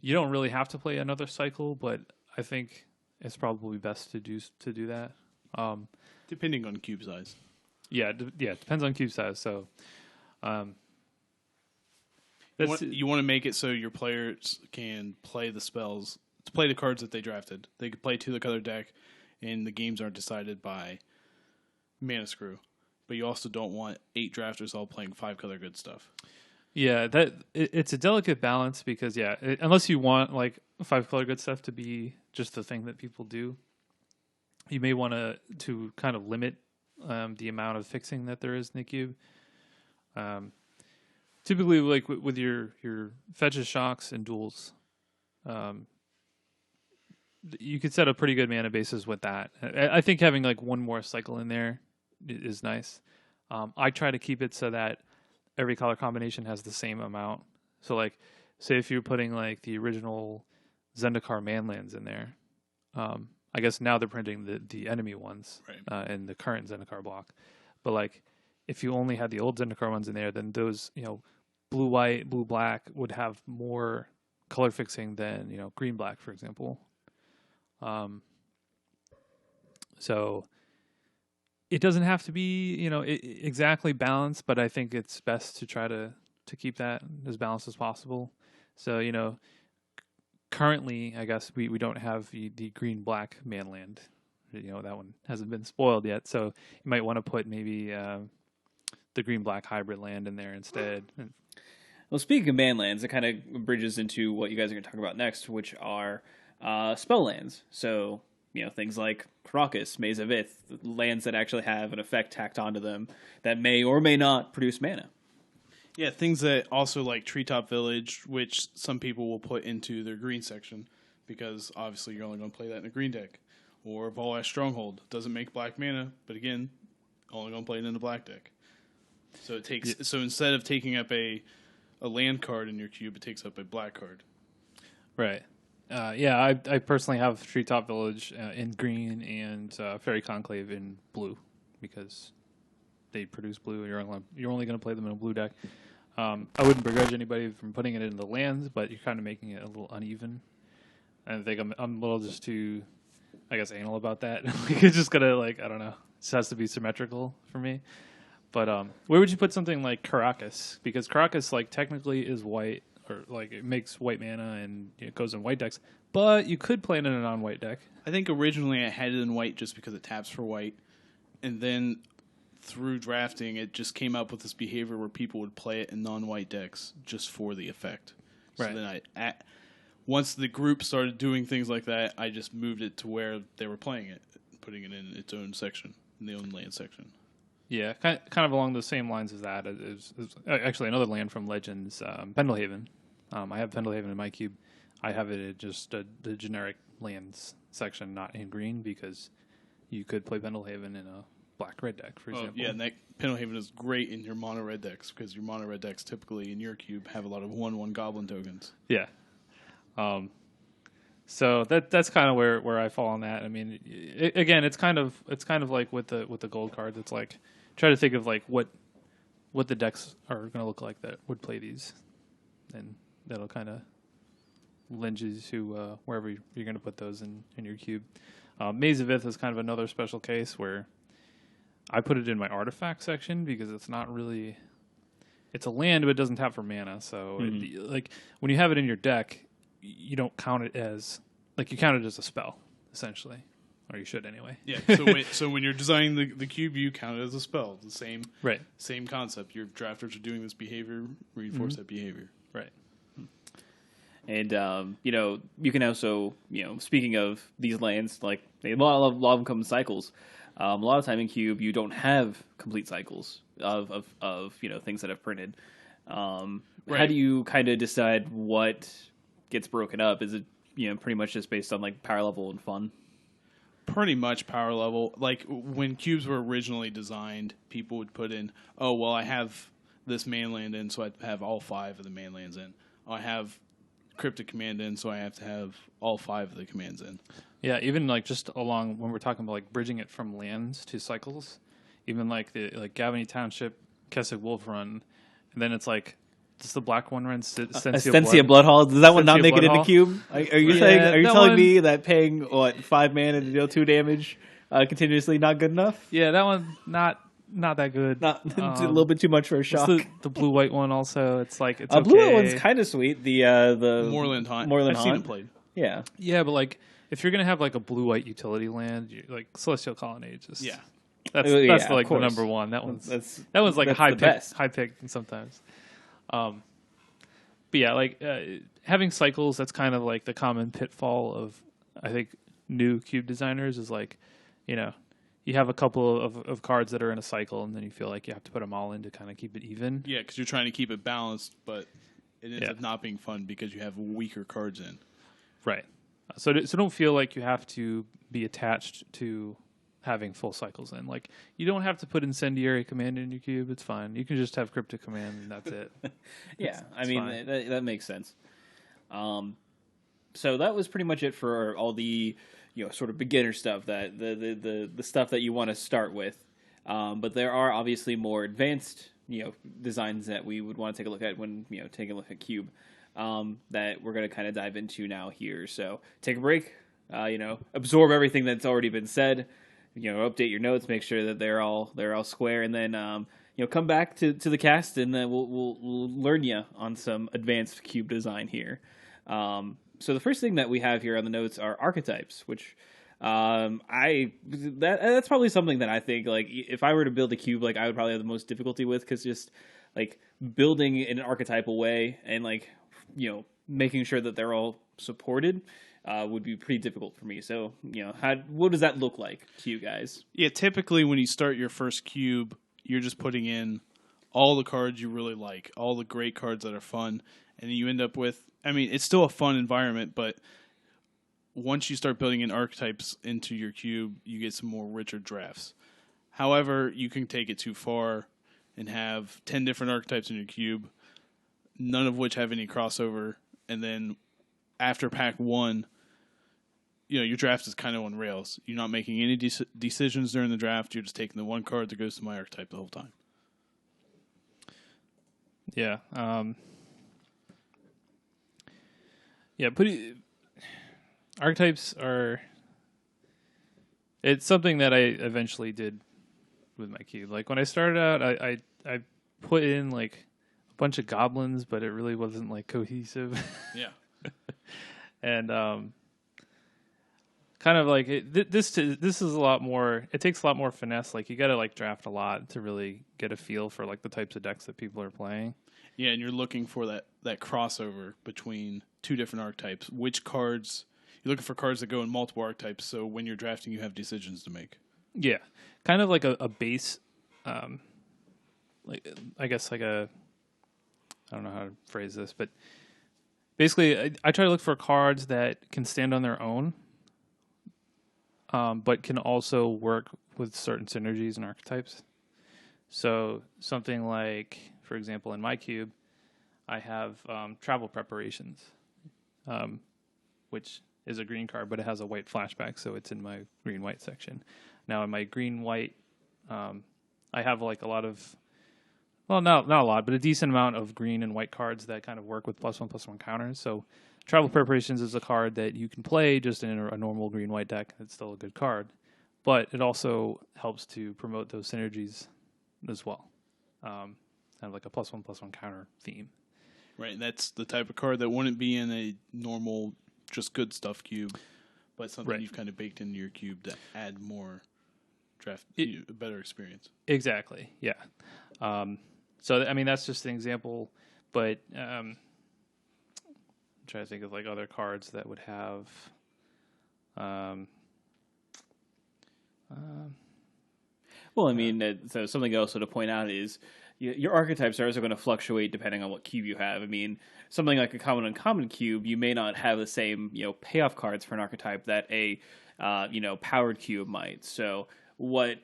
[SPEAKER 2] You don't really have to play another cycle, but I think it's probably best to do that.
[SPEAKER 3] Depending on cube size.
[SPEAKER 2] Yeah, it depends on cube size. So,
[SPEAKER 3] you want to make it so your players can play the spells, to play the cards that they drafted. They could play to the color deck, and the games aren't decided by mana screw. But you also don't want 8 drafters all playing 5 color good stuff.
[SPEAKER 2] Yeah, it's a delicate balance because unless you want like 5 color good stuff to be just the thing that people do, you may want to kind of limit the amount of fixing that there is in the cube. Typically, like with your fetches, shocks, and duels, you could set a pretty good mana basis with that. I think having like one more cycle in there is nice. I try to keep it so that every color combination has the same amount. So like, say if you're putting like the original Zendikar manlands in there, I guess now they're printing the enemy ones in the current Zendikar block. But like, if you only had the old Zendikar ones in there, then those, blue white, blue black would have more color fixing than green black, for example. So it doesn't have to be exactly balanced, but I think it's best to try to keep that as balanced as possible. So currently, I guess we don't have the green black manland. That one hasn't been spoiled yet, so you might want to put maybe the green black hybrid land in there instead.
[SPEAKER 1] Well, speaking of manlands, it kind of bridges into what you guys are going to talk about next, which are spell lands. So things like Karakas, Maze of Ith, lands that actually have an effect tacked onto them that may or may not produce mana.
[SPEAKER 3] Yeah, things that also like Treetop Village, which some people will put into their green section because obviously you're only going to play that in a green deck. Or Vol-Ash Stronghold doesn't make black mana, but again, only going to play it in the black deck. So it takes so instead of taking up a land card in your cube, it takes up a black card.
[SPEAKER 2] Right. I personally have Treetop Village in green and Fairy Conclave in blue because they produce blue. You're only going to play them in a blue deck. I wouldn't begrudge anybody from putting it in the lands, but you're kind of making it a little uneven. I think I'm a little just too, I guess, anal about that. It's just gonna I don't know. It just has to be symmetrical for me. But where would you put something like Karakas? Because Karakas technically is white, or it makes white mana and it goes in white decks. But you could play it in a non-white deck.
[SPEAKER 3] I think originally I had it in white just because it taps for white, and then through drafting, it just came up with this behavior where people would play it in non-white decks just for the effect. So then once the group started doing things like that, I just moved it to where they were playing it, putting it in its own section, in the own land section.
[SPEAKER 2] Yeah, kind of along the same lines as that. Is actually another land from Legends, Pendelhaven. I have Pendlehaven in my cube. I have it at just the generic lands section, not in green, because you could play Pendlehaven in a black-red deck, for example.
[SPEAKER 3] Yeah, and that Pendlehaven is great in your mono-red decks, because your mono-red decks typically in your cube have a lot of 1/1 goblin tokens.
[SPEAKER 2] Yeah. So that's kind of where I fall on that. I mean, again, it's kind of like with the gold cards. It's like try to think of like what the decks are going to look like that would play these, and that'll kind of lend you to wherever you're going to put those in your cube. Maze of Ith is kind of another special case where I put it in my artifact section because it's not really. It's a land, but it doesn't tap for mana. So, like when you have it in your deck, you don't count it as you count it as a spell, essentially, or you should anyway.
[SPEAKER 3] Yeah. So when you're designing the cube, you count it as a spell. The same concept. Your drafters are doing this behavior, reinforce that behavior.
[SPEAKER 2] Right.
[SPEAKER 1] And you can also, speaking of these lands, like a lot of them come in cycles. A lot of time in cube, you don't have complete cycles of things that have printed. How do you kind of decide what gets broken up? Is it pretty much just based on like power level and fun?
[SPEAKER 3] Pretty much power level. Like when cubes were originally designed, people would put in, oh well, I have this manland in, so I have all 5 of the manlands in. I have cryptic command in, so I have to have all 5 of the commands in.
[SPEAKER 2] Yeah, even like just along when we're talking about like bridging it from lands to cycles, even like the Gavany Township, Keswick Wolf Run, and then it's like does the black one run
[SPEAKER 1] Estencia Bloodhall? Does that one not make it into cube? Are you saying? Are you telling me that paying 5 mana to deal 2 damage continuously not good enough?
[SPEAKER 2] Yeah, that one not that good.
[SPEAKER 1] Not a little bit too much for a shock.
[SPEAKER 2] The blue white one also. It's like it's
[SPEAKER 1] blue white one's kind of sweet. The
[SPEAKER 3] Moorland Haunt.
[SPEAKER 1] Moorland
[SPEAKER 3] I've
[SPEAKER 1] Haunt.
[SPEAKER 3] seen it played.
[SPEAKER 2] Yeah, but like if you're gonna have like a blue white utility land, like Celestial Colonnade, just that's like the number one. That one's like a high pick sometimes. But yeah, like having cycles, that's kind of like the common pitfall of I think new cube designers is like, you have a couple of cards that are in a cycle, and then you feel like you have to put them all in to kind of keep it even.
[SPEAKER 3] Yeah, because you're trying to keep it balanced, but it ends up not being fun because you have weaker cards in.
[SPEAKER 2] Right. So don't feel like you have to be attached to having full cycles in. Like, you don't have to put Incendiary Command in your cube. It's fine. You can just have Cryptic Command, and that's it.
[SPEAKER 1] I mean, that makes sense. So that was pretty much it for all the sort of beginner stuff, that the stuff that you want to start with. But there are obviously more advanced designs that we would want to take a look at when taking a look at cube. That we're going to kind of dive into now here. So take a break, absorb everything that's already been said, update your notes, make sure that they're all square, and then come back to the cast, and then we'll learn you on some advanced cube design here. So the first thing that we have here on the notes are archetypes, which that's probably something that I think, like, if I were to build a cube, like, I would probably have the most difficulty with, because just like building in an archetypal way and like making sure that they're all supported would be pretty difficult for me. So, what does that look like to you guys?
[SPEAKER 3] Yeah, typically when you start your first cube, you're just putting in all the cards you really like, all the great cards that are fun, and you end up with, I mean, it's still a fun environment, but once you start building in archetypes into your cube, you get some more richer drafts. However, you can take it too far and have 10 different archetypes in your cube, none of which have any crossover, and then after pack 1, your draft is kind of on rails. You're not making any decisions during the draft. You're just taking the one card that goes to my archetype the whole time.
[SPEAKER 2] Yeah. Archetypes are... It's something that I eventually did with my cube. Like, when I started out, I put in, like, a bunch of goblins, but it really wasn't, like, cohesive.
[SPEAKER 3] Yeah.
[SPEAKER 2] And kind of like this is a lot more. It takes a lot more finesse. Like, you got to like draft a lot to really get a feel for like the types of decks that people are playing.
[SPEAKER 3] Yeah, and you're looking for that crossover between 2 different archetypes. Which cards you're looking for, cards that go in multiple archetypes. So when you're drafting, you have decisions to make.
[SPEAKER 2] Yeah, kind of like a base. Like, I guess like a. I don't know how to phrase this, but basically, I try to look for cards that can stand on their own, but can also work with certain synergies and archetypes. So something like, for example, in my cube, I have travel preparations, which is a green card, but it has a white flashback, so it's in my green-white section. Now in my green-white, I have like a lot of, well, not a lot, but a decent amount of green and white cards that kind of work with +1/+1 counters. So travel preparations is a card that you can play just in a normal green-white deck. It's still a good card, but it also helps to promote those synergies as well. Kind of like a +1/+1 counter theme.
[SPEAKER 3] Right, and that's the type of card that wouldn't be in a normal, just good stuff cube, but something you've kind of baked into your cube to add more draft, a better experience.
[SPEAKER 2] Exactly, yeah. So, I mean, that's just an example, but I'm trying to think of like other cards that would have.
[SPEAKER 1] Well, I mean, so something also to point out is your archetypes are also going to fluctuate depending on what cube you have. I mean, something like a common uncommon cube, you may not have the same payoff cards for an archetype that a powered cube might. So what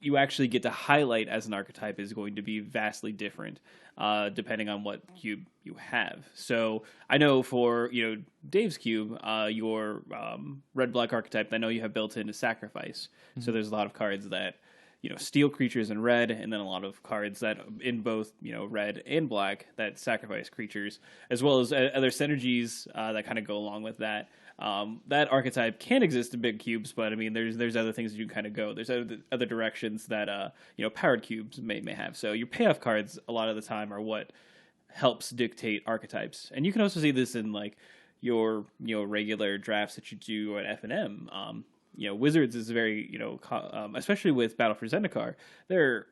[SPEAKER 1] you actually get to highlight as an archetype is going to be vastly different depending on what cube you have. So I know for Dave's cube, your red-black archetype, I know you have built in a sacrifice. Mm-hmm. So there's a lot of cards that steal creatures in red, and then a lot of cards that in both red and black that sacrifice creatures, as well as other synergies that kind of go along with that. That archetype can exist in big cubes, but I mean, there's other things that you kind of go. There's other directions that powered cubes may have. So your payoff cards a lot of the time are what helps dictate archetypes, and you can also see this in like your regular drafts that you do at F&M. Wizards is very, especially with Battle for Zendikar.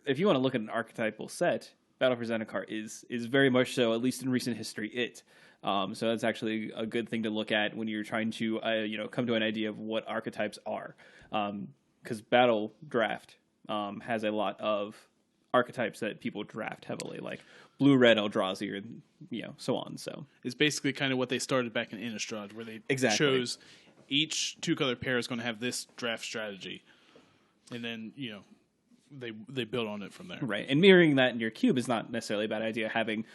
[SPEAKER 1] If you want to look at an archetypal set, Battle for Zendikar is very much so, at least in recent history, it. So that's actually a good thing to look at when you're trying to, come to an idea of what archetypes are. Because Battle Draft has a lot of archetypes that people draft heavily, like blue-red Eldrazi, or so on. So
[SPEAKER 3] it's basically kind of what they started back in Innistrad, where they chose each two-color pair is going to have this draft strategy, and then they build on it from there.
[SPEAKER 1] Right, and mirroring that in your cube is not necessarily a bad idea. Having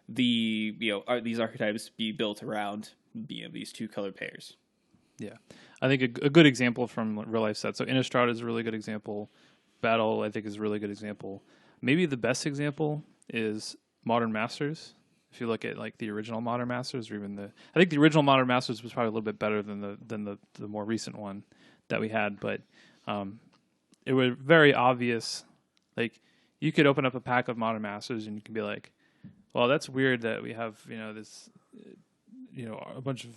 [SPEAKER 1] these archetypes be built around these two-color pairs.
[SPEAKER 2] Yeah, I think a good example from real-life sets. So Innistrad is a really good example. Battle, I think, is a really good example. Maybe the best example is Modern Masters. If you look at like the original Modern Masters, or even I think the original Modern Masters was probably a little bit better than the more recent one that we had, but it was very obvious. Like you could open up a pack of Modern Masters and you can be like, well, that's weird that we have this a bunch of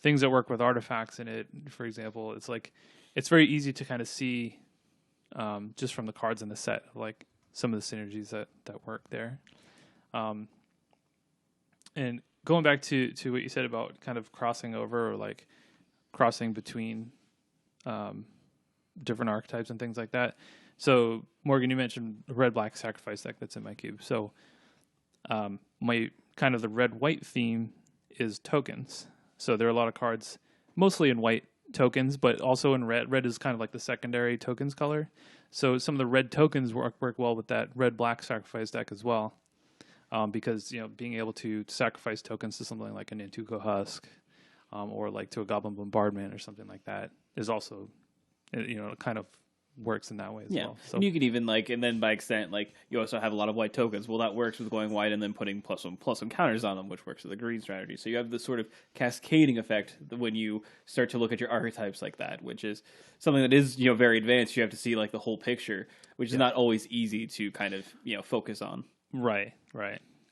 [SPEAKER 2] things that work with artifacts in it. For example, it's like it's very easy to kind of see just from the cards in the set, like some of the synergies that work there. And going back to what you said about kind of crossing over or like crossing between different archetypes and things like that. So Morgan, you mentioned the red-black sacrifice deck that's in my cube. So my kind of the red-white theme is tokens. So there are a lot of cards, mostly in white tokens, but also in red. Red is kind of like the secondary tokens color. So some of the red tokens work well with that red-black sacrifice deck as well. Because being able to sacrifice tokens to something like an Intuko Husk, or like to a Goblin Bombardment or something like that is also, it kind of works in that way as well. So
[SPEAKER 1] and you could even and then by extent, you also have a lot of white tokens. Well, that works with going white and then putting +1/+1 counters on them, which works with the green strategy. So you have this sort of cascading effect when you start to look at your archetypes like that, which is something that is very advanced. You have to see the whole picture, which is not always easy to kind of focus on. Right.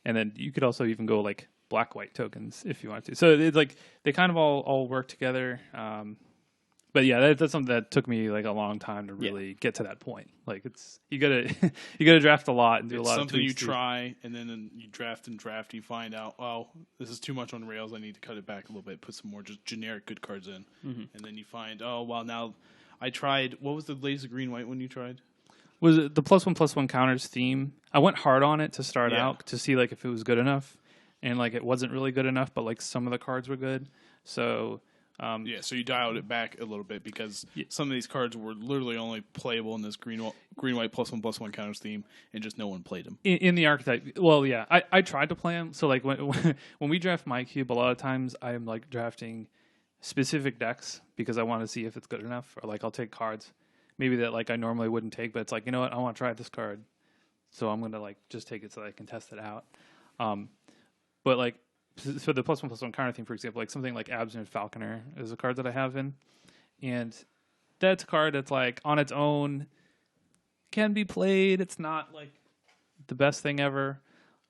[SPEAKER 2] And then you could also even go like black-white tokens if you want to. So it's like they kind of all work together. But yeah, that's something that took me a long time to really get to that point. Like you gotta draft a lot and do a lot of
[SPEAKER 3] something you
[SPEAKER 2] tweaks
[SPEAKER 3] try, and then you draft, you find out, oh, this is too much on rails. I need to cut it back a little bit, put some more just generic good cards in, and then you find, oh, well, now I tried. What was the latest green-white one you tried?
[SPEAKER 2] Was it the +1/+1 counters theme? I went hard on it to start out to see if it was good enough, and like it wasn't really good enough, but like some of the cards were good. So
[SPEAKER 3] so you dialed it back a little bit because some of these cards were literally only playable in this green white +1/+1 counters theme, and just no one played them
[SPEAKER 2] in the archetype. Well, yeah, I tried to play them. So like when we draft my cube, a lot of times I'm like drafting specific decks because I want to see if it's good enough, or like I'll take cards maybe that like I normally wouldn't take, but it's like, you know what, I want to try this card, so I'm gonna like just take it so that I can test it out. But like for the +1/+1 counter theme, for example, like something like Absent Falconer is a card that I have in, and that's a card that's like on its own can be played. It's not like the best thing ever,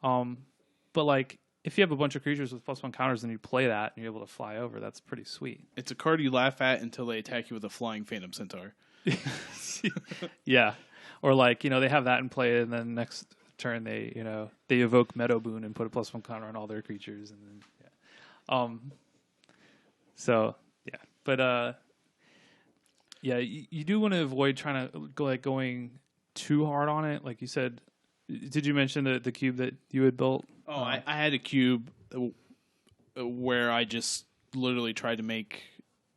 [SPEAKER 2] but like if you have a bunch of creatures with +1 counters and you play that and you're able to fly over, that's pretty sweet.
[SPEAKER 3] It's a card you laugh at until they attack you with a flying Phantom Centaur.
[SPEAKER 2] Yeah, or like they have that in play, and then next turn they evoke Meadow Boon and put a +1 counter on all their creatures, and then so yeah, but you do want to avoid trying to going too hard on it, like you said. Did you mention the cube that you had built?
[SPEAKER 3] Oh, I had a cube where I just literally tried to make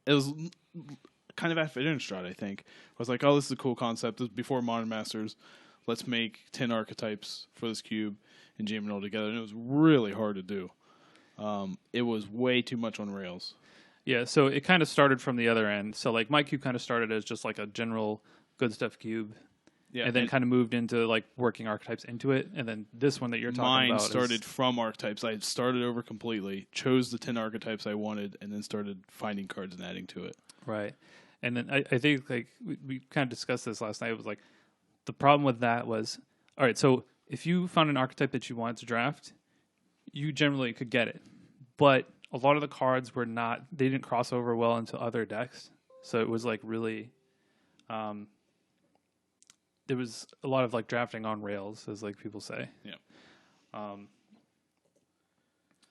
[SPEAKER 3] it was kind of after Innistrad, I think. I was like, oh, this is a cool concept. This is before Modern Masters. Let's make 10 archetypes for this cube and jam it all together. And it was really hard to do. It was way too much on rails.
[SPEAKER 2] Yeah, so it kind of started from the other end. So like my cube kind of started as just like a general good stuff cube. Yeah, and then kind of moved into like working archetypes into it. And then this one that you're talking about
[SPEAKER 3] started from archetypes. I started over completely, chose the 10 archetypes I wanted, and then started finding cards and adding to it.
[SPEAKER 2] Right. And then I think like we kind of discussed this last night. It was like the problem with that was, all right, so if you found an archetype that you wanted to draft, you generally could get it. But a lot of the cards they didn't cross over well into other decks. So it was like really, there was a lot of like drafting on rails, as like people say.
[SPEAKER 3] Yeah.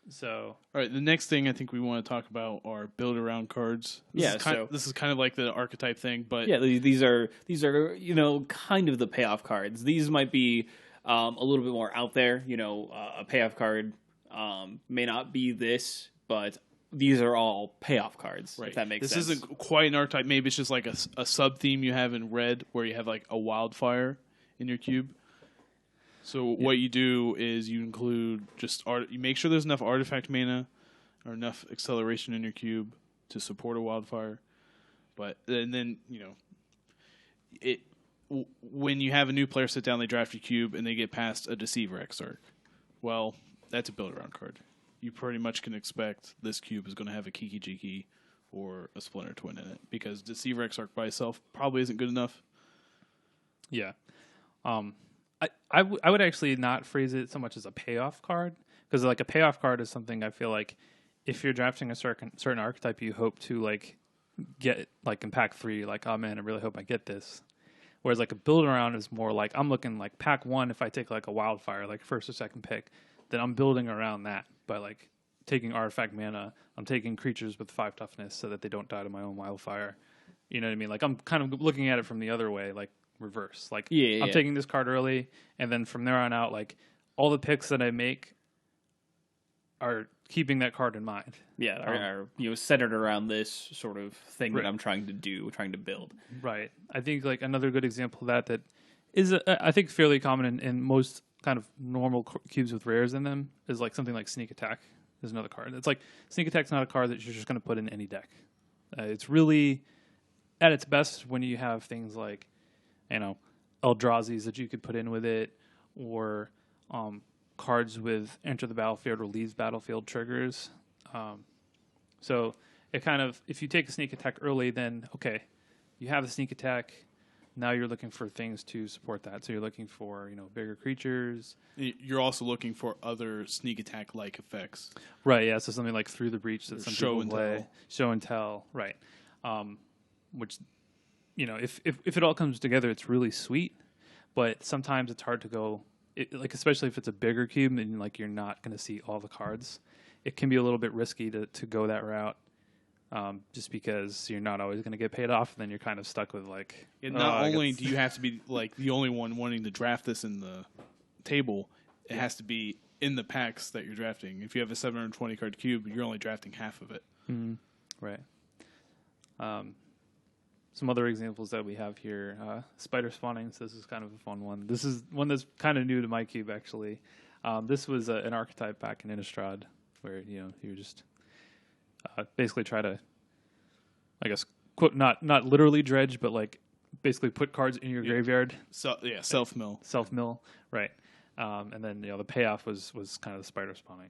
[SPEAKER 2] So
[SPEAKER 3] all right, the next thing I think we want to talk about are build around cards. This is kind of like the archetype thing, but
[SPEAKER 1] yeah, these are kind of the payoff cards. These might be a little bit more out there. A payoff card may not be this, but these are all payoff cards.
[SPEAKER 3] Right.
[SPEAKER 1] If that makes sense.
[SPEAKER 3] This isn't quite an archetype. Maybe it's just like a sub theme you have in red, where you have like a wildfire in your cube. So what you do is you include you make sure there's enough artifact mana or enough acceleration in your cube to support a wildfire. And then when you have a new player sit down, they draft your cube and they get past a Deceiver Exarch. Well, that's a build around card. You pretty much can expect this cube is going to have a Kiki Jiki or a Splinter Twin in it, because Deceiver Exarch by itself probably isn't good enough.
[SPEAKER 2] Yeah. I would actually not phrase it so much as a payoff card, because like a payoff card is something I feel like if you're drafting a certain archetype, you hope to like get like in pack 3, like, oh man, I really hope I get this. Whereas like a build around is more like I'm looking like pack 1, if I take like a wildfire, like first or second pick, then I'm building around that by like taking artifact mana. I'm taking creatures with 5 toughness so that they don't die to my own wildfire. You know what I mean? Like I'm kind of looking at it from the other way, like reverse. Like I'm taking this card early, and then from there on out, like all the picks that I make are keeping that card in mind.
[SPEAKER 1] Yeah, are centered around this sort of thing that I'm trying to build.
[SPEAKER 2] Right. I think like another good example of that is I think fairly common in most kind of normal cubes with rares in them is like something like Sneak Attack is another card. It's like Sneak Attack's not a card that you're just going to put in any deck. It's really at its best when you have things like Eldrazi's that you could put in with it, or cards with enter the battlefield or leaves battlefield triggers. So it kind of, if you take a Sneak Attack early, then okay, you have the Sneak Attack. Now you're looking for things to support that. So you're looking for bigger creatures.
[SPEAKER 3] You're also looking for other Sneak Attack like effects.
[SPEAKER 2] Right. Yeah. So something like Through the Breach that some people play. Show and Tell. Right. Which if it all comes together, it's really sweet. But sometimes it's hard to go. Like especially if it's a bigger cube and like you're not going to see all the cards, it can be a little bit risky to go that route. Just because you're not always going to get paid off, and then you're kind of stuck with like.
[SPEAKER 3] Not only do you have to be like the only one wanting to draft this in the table, it has to be in the packs that you're drafting. If you have a 720 card cube, you're only drafting half of it.
[SPEAKER 2] Right. Some other examples that we have here, spider spawning. So this is kind of a fun one. This is one that's kind of new to my cube, actually. This was an archetype back in Innistrad where, you just basically try to, I guess, quote, not literally dredge, but like basically put cards in your graveyard.
[SPEAKER 3] So self-mill.
[SPEAKER 2] Self-mill, right. And then, the payoff was kind of the spider spawning.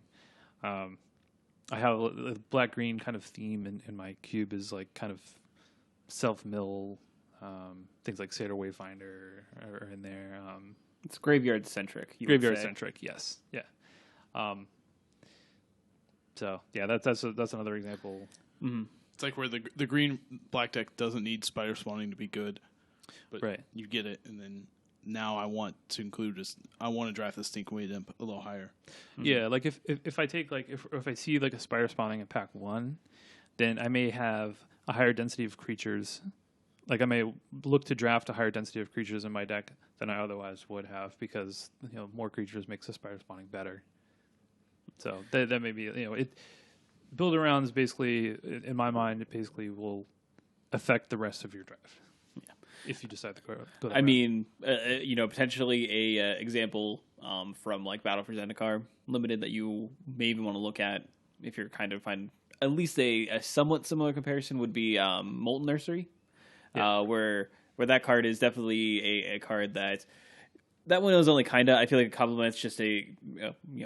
[SPEAKER 2] I have a black-green kind of theme in my cube is like kind of self-mill, things like Satyr Wayfinder are in there.
[SPEAKER 1] It's graveyard centric.
[SPEAKER 2] Graveyard centric, yes, yeah. So yeah, that's another example.
[SPEAKER 1] Mm-hmm.
[SPEAKER 3] It's like where the green black deck doesn't need spider spawning to be good, but
[SPEAKER 2] right.
[SPEAKER 3] You get it, and then now I want to include I want to draft the Stinkweed Imp a little higher.
[SPEAKER 2] Mm-hmm. Yeah, like if I take like if I see like a spider spawning in pack 1, then I may have a higher density of creatures. Like I may look to draft a higher density of creatures in my deck than I otherwise would have because more creatures makes the spider spawning better. So that may be it. Build arounds basically, in my mind, it basically will affect the rest of your draft. Yeah, if you decide to go that
[SPEAKER 1] I mean, potentially a example from like Battle for Zendikar Limited that you may even want to look at if you're kind of find at least a somewhat similar comparison would be Molten Nursery, where that card is definitely a card that one is only kind of, I feel like it complements just a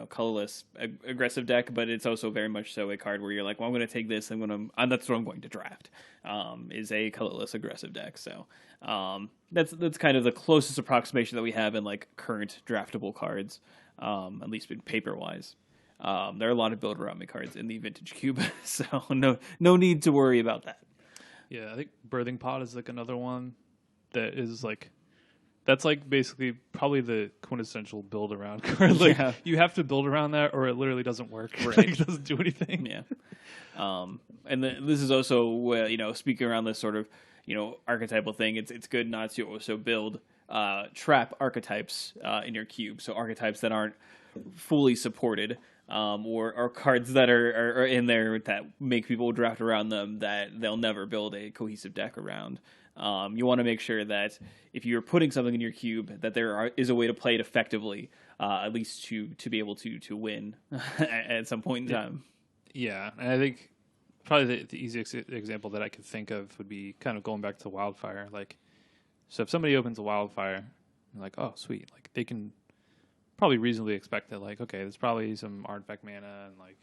[SPEAKER 1] colorless aggressive deck, but it's also very much so a card where you're like, well, I'm going to take this and that's what I'm going to draft. Is a colorless aggressive deck. So that's kind of the closest approximation that we have in like current draftable cards, at least paper wise. There are a lot of build around me cards in the Vintage Cube, so no need to worry about that.
[SPEAKER 2] Yeah, I think Birthing Pod is like another one that is like. That's like basically probably the quintessential build around card. Like you have to build around that, or it literally doesn't work. Right, like, it doesn't do anything.
[SPEAKER 1] Yeah, and this is also speaking around this sort of archetypal thing. It's good not to also build trap archetypes in your cube. So archetypes that aren't fully supported, or cards that are in there that make people draft around them that they'll never build a cohesive deck around. You want to make sure that if you're putting something in your cube, that there is a way to play it effectively, at least to be able to win at some point in time.
[SPEAKER 2] Yeah, and I think probably the easiest example that I could think of would be kind of going back to Wildfire. Like, so if somebody opens a Wildfire, like, oh, sweet, like they can probably reasonably expect that, like, okay, there's probably some artifact mana and like,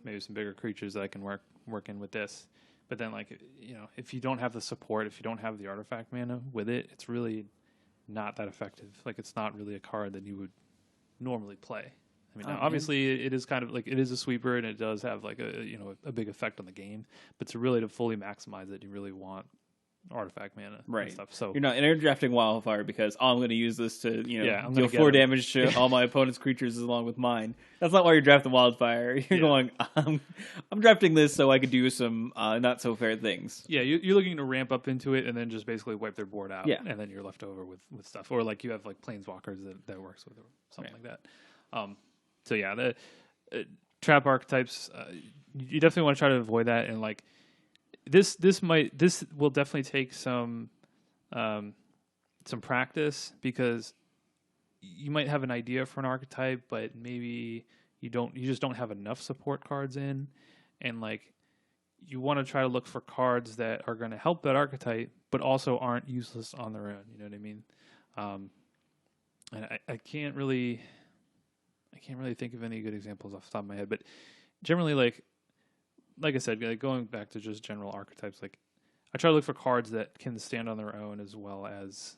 [SPEAKER 2] maybe some bigger creatures that I can work in with this. But then, like, if you don't have the support, if you don't have the artifact mana with it, it's really not that effective. Like, it's not really a card that you would normally play. I mean, obviously, it is kind of like it is a sweeper, and it does have like a big effect on the game. But to fully maximize it, you really want artifact mana and stuff. So
[SPEAKER 1] you're not drafting Wildfire because I'm going to use this to
[SPEAKER 2] I'm
[SPEAKER 1] deal 4 damage to all my opponent's creatures along with mine. That's not why you're drafting Wildfire. You're going, I'm drafting this so I could do some not so fair things.
[SPEAKER 2] Yeah, you're looking to ramp up into it and then just basically wipe their board out.
[SPEAKER 1] Yeah.
[SPEAKER 2] And then you're left over with stuff, or like you have like Planeswalkers that works with, or something like that. So yeah, the trap archetypes, you definitely want to try to avoid that, and like. This will definitely take some practice, because you might have an idea for an archetype, but maybe you just don't have enough support cards in, and like you want to try to look for cards that are going to help that archetype, but also aren't useless on their own. You know what I mean? And I can't really think of any good examples off the top of my head, but generally like I said, like going back to just general archetypes, like I try to look for cards that can stand on their own as well as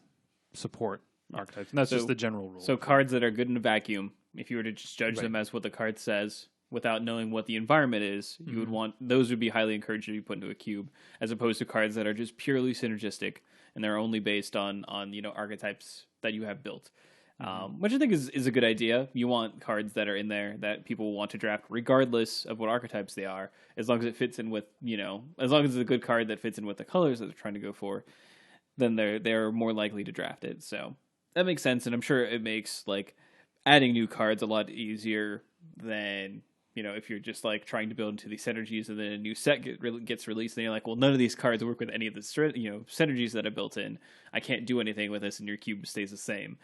[SPEAKER 2] support archetypes. And that's just the general rule.
[SPEAKER 1] So cards that are good in a vacuum, if you were to just judge them as what the card says without knowing what the environment is, you would want those would be highly encouraged to be put into a cube, as opposed to cards that are just purely synergistic and they're only based on archetypes that you have built. Which I think is a good idea. You want cards that are in there that people want to draft regardless of what archetypes they are, as long as it fits in with, as long as it's a good card that fits in with the colors that they're trying to go for, then they're more likely to draft it. So that makes sense, and I'm sure it makes, like, adding new cards a lot easier than, if you're just like trying to build into these synergies and then a new set gets released and you're like, well, none of these cards work with any of the synergies that I built in. I can't do anything with this, and your cube stays the same.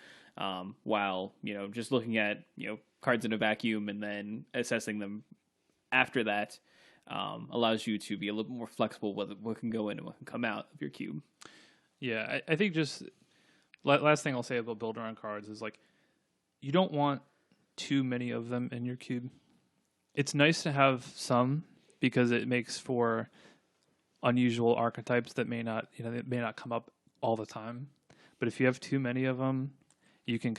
[SPEAKER 1] While just looking at cards in a vacuum and then assessing them after that allows you to be a little more flexible with what can go in and what can come out of your cube.
[SPEAKER 2] Yeah, I think just last thing I'll say about build around cards is like you don't want too many of them in your cube. It's nice to have some because it makes for unusual archetypes that may not come up all the time. But if you have too many of them, you can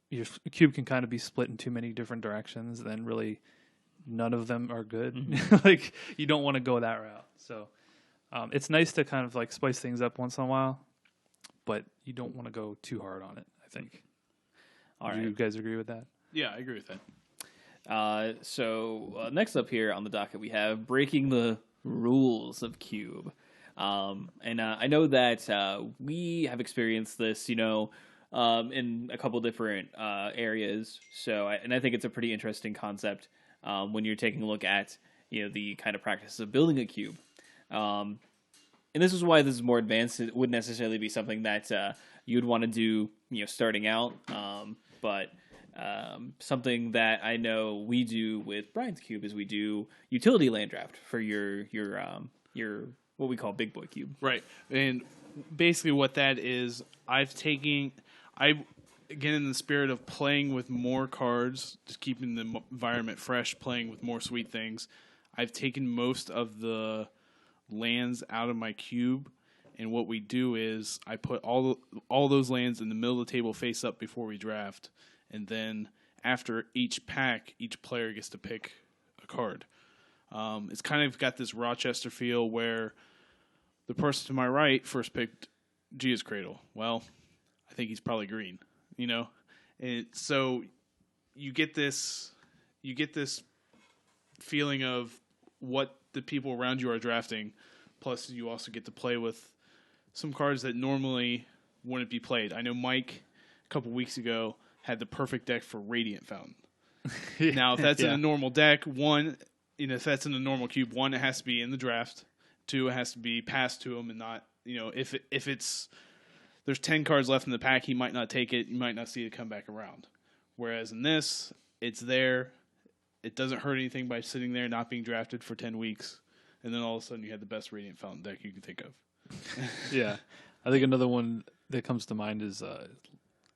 [SPEAKER 2] your cube can kind of be split in too many different directions. Then really, none of them are good. Mm-hmm. Like you don't want to go that route. So it's nice to kind of like spice things up once in a while, but you don't want to go too hard on it, I think.
[SPEAKER 1] All right.
[SPEAKER 2] Do you guys agree with that?
[SPEAKER 3] Yeah, I agree with that.
[SPEAKER 1] So next up here on the docket, we have breaking the rules of Cube. And I know that we have experienced this, in a couple different areas. So, I think it's a pretty interesting concept when you're taking a look at, the kind of practice of building a cube. And this is why this is more advanced. It wouldn't necessarily be something that you'd want to do, starting out. But something that I know we do with Brian's Cube is we do utility land draft for your what we call big boy cube.
[SPEAKER 3] Right. And basically what that is, again, in the spirit of playing with more cards, just keeping the environment fresh, playing with more sweet things, I've taken most of the lands out of my cube, and what we do is I put all those lands in the middle of the table face up before we draft, and then after each pack, each player gets to pick a card. It's kind of got this Rochester feel where the person to my right first picked Gia's Cradle. Well, I think he's probably green, and so you get this feeling of what the people around you are drafting. Plus, you also get to play with some cards that normally wouldn't be played. I know Mike a couple weeks ago had the perfect deck for Radiant Fountain. Now, if that's in a normal deck, if that's in a normal cube, one, it has to be in the draft. Two, it has to be passed to him and not, if it's there's 10 cards left in the pack, he might not take it. You might not see it come back around. Whereas in this, it's there. It doesn't hurt anything by sitting there, not being drafted for 10 weeks. And then all of a sudden you have the best Radiant Fountain deck you can think of.
[SPEAKER 2] Yeah. I think another one that comes to mind is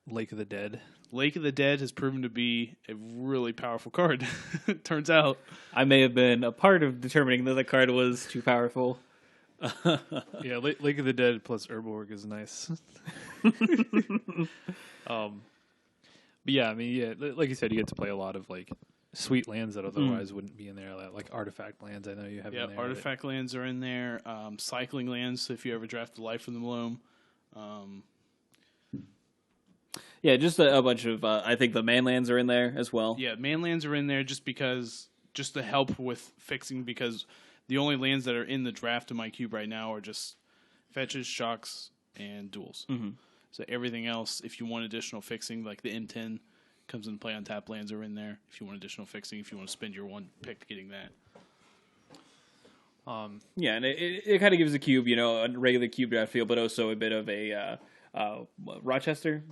[SPEAKER 2] Lake of the Dead.
[SPEAKER 3] Lake of the Dead has proven to be a really powerful card, it turns out.
[SPEAKER 1] I may have been a part of determining that the card was too powerful.
[SPEAKER 2] Yeah, Lake of the Dead plus Urborg is nice. But yeah, I mean, like you said, you get to play a lot of like sweet lands that otherwise wouldn't be in there, like artifact lands. I know you have in there.
[SPEAKER 3] Yeah, artifact lands are in there. Cycling lands, so if you ever draft the Life from the Loam.
[SPEAKER 1] Yeah, just a bunch of, I think the man lands are in there as well.
[SPEAKER 3] Yeah, man lands are in there just to help with fixing, because the only lands that are in the draft in my cube right now are just fetches, shocks, and duels. Mm-hmm. So everything else, if you want additional fixing, like the M10 comes into play on tap lands are in there. If you want additional fixing, if you want to spend your one pick getting that.
[SPEAKER 1] Yeah, and it kind of gives the cube, a regular cube draft feel, but also a bit of a Rochester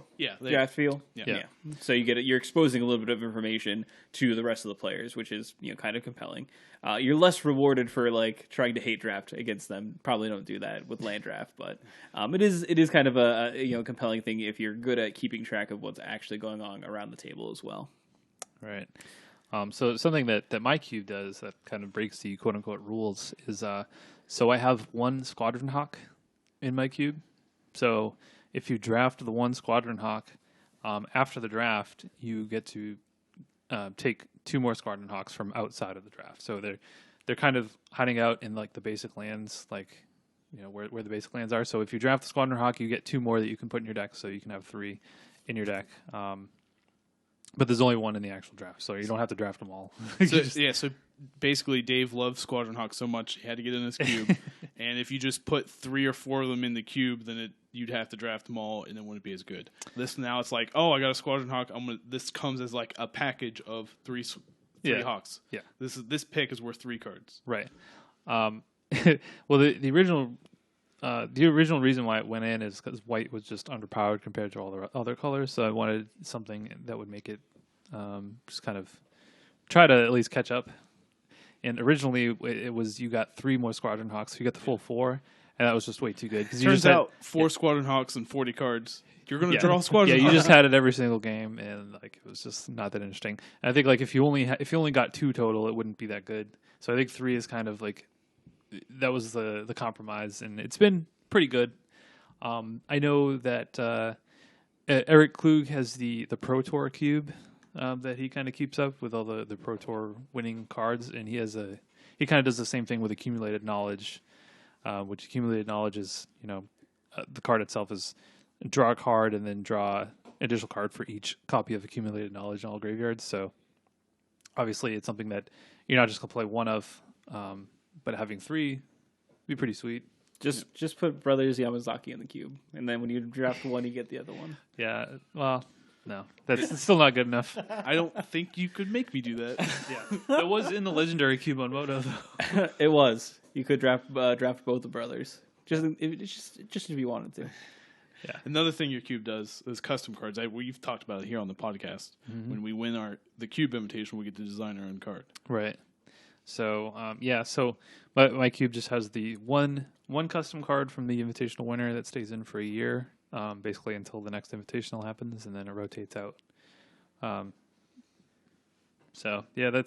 [SPEAKER 1] draft feel. Yeah. So you're exposing a little bit of information to the rest of the players, which is kind of compelling. You're less rewarded for like trying to hate draft against them. Probably don't do that with land draft, but it is kind of a compelling thing if you're good at keeping track of what's actually going on around the table as well.
[SPEAKER 2] Right. So something that my cube does that kind of breaks the quote unquote rules is so I have one Squadron Hawk in my cube. So if you draft the one Squadron Hawk, after the draft, you get to take two more Squadron Hawks from outside of the draft. So they're kind of hiding out in like the basic lands, like where the basic lands are. So if you draft the Squadron Hawk, you get two more that you can put in your deck. So you can have three in your deck. But there's only one in the actual draft, so you don't have to draft them all.
[SPEAKER 3] So basically Dave loves Squadron Hawk so much he had to get in his cube. And if you just put 3 or 4 of them in the cube, then you'd have to draft them all, and it wouldn't be as good. This now it's like, oh, I got a Squadron Hawk. This comes as like a package of three Hawks.
[SPEAKER 2] Yeah.
[SPEAKER 3] This pick is worth 3 cards.
[SPEAKER 2] Right. Well, the original reason why it went in is because white was just underpowered compared to all the other colors. So I wanted something that would make it just kind of try to at least catch up. And originally it was you got 3 more Squadron Hawks, so you got the full 4, and that was just way too good.
[SPEAKER 3] Turns out 4 Squadron Hawks and 40 cards. You're going to draw Squadron Hawks.
[SPEAKER 2] Yeah, you just had it every single game, and like it was just not that interesting. And I think like if you only got 2 total, it wouldn't be that good. So I think 3 is kind of like that was the compromise, and it's been pretty good. I know that Eric Klug has the Pro Tour cube that he kind of keeps up with all the Pro Tour winning cards, and he kind of does the same thing with accumulated knowledge, which accumulated knowledge is the card itself is draw a card and then draw an additional card for each copy of accumulated knowledge in all graveyards. So obviously it's something that you're not just gonna play one of, but having 3 would be pretty sweet.
[SPEAKER 1] Just put Brothers Yamazaki in the cube, and then when you draft one, you get the other one.
[SPEAKER 2] Yeah, well, no, that's still not good enough.
[SPEAKER 3] I don't think you could make me do that.
[SPEAKER 2] Yeah, it was in the legendary cube on Moto though.
[SPEAKER 1] It was. You could draft both the brothers, just if you wanted to.
[SPEAKER 2] Yeah.
[SPEAKER 3] Another thing your cube does is custom cards. We've talked about it here on the podcast. Mm-hmm. When we win the cube invitation, we get to design our own card.
[SPEAKER 2] Right. So so my cube just has the one custom card from the invitational winner that stays in for a year, basically until the next invitational happens, and then it rotates out. So yeah,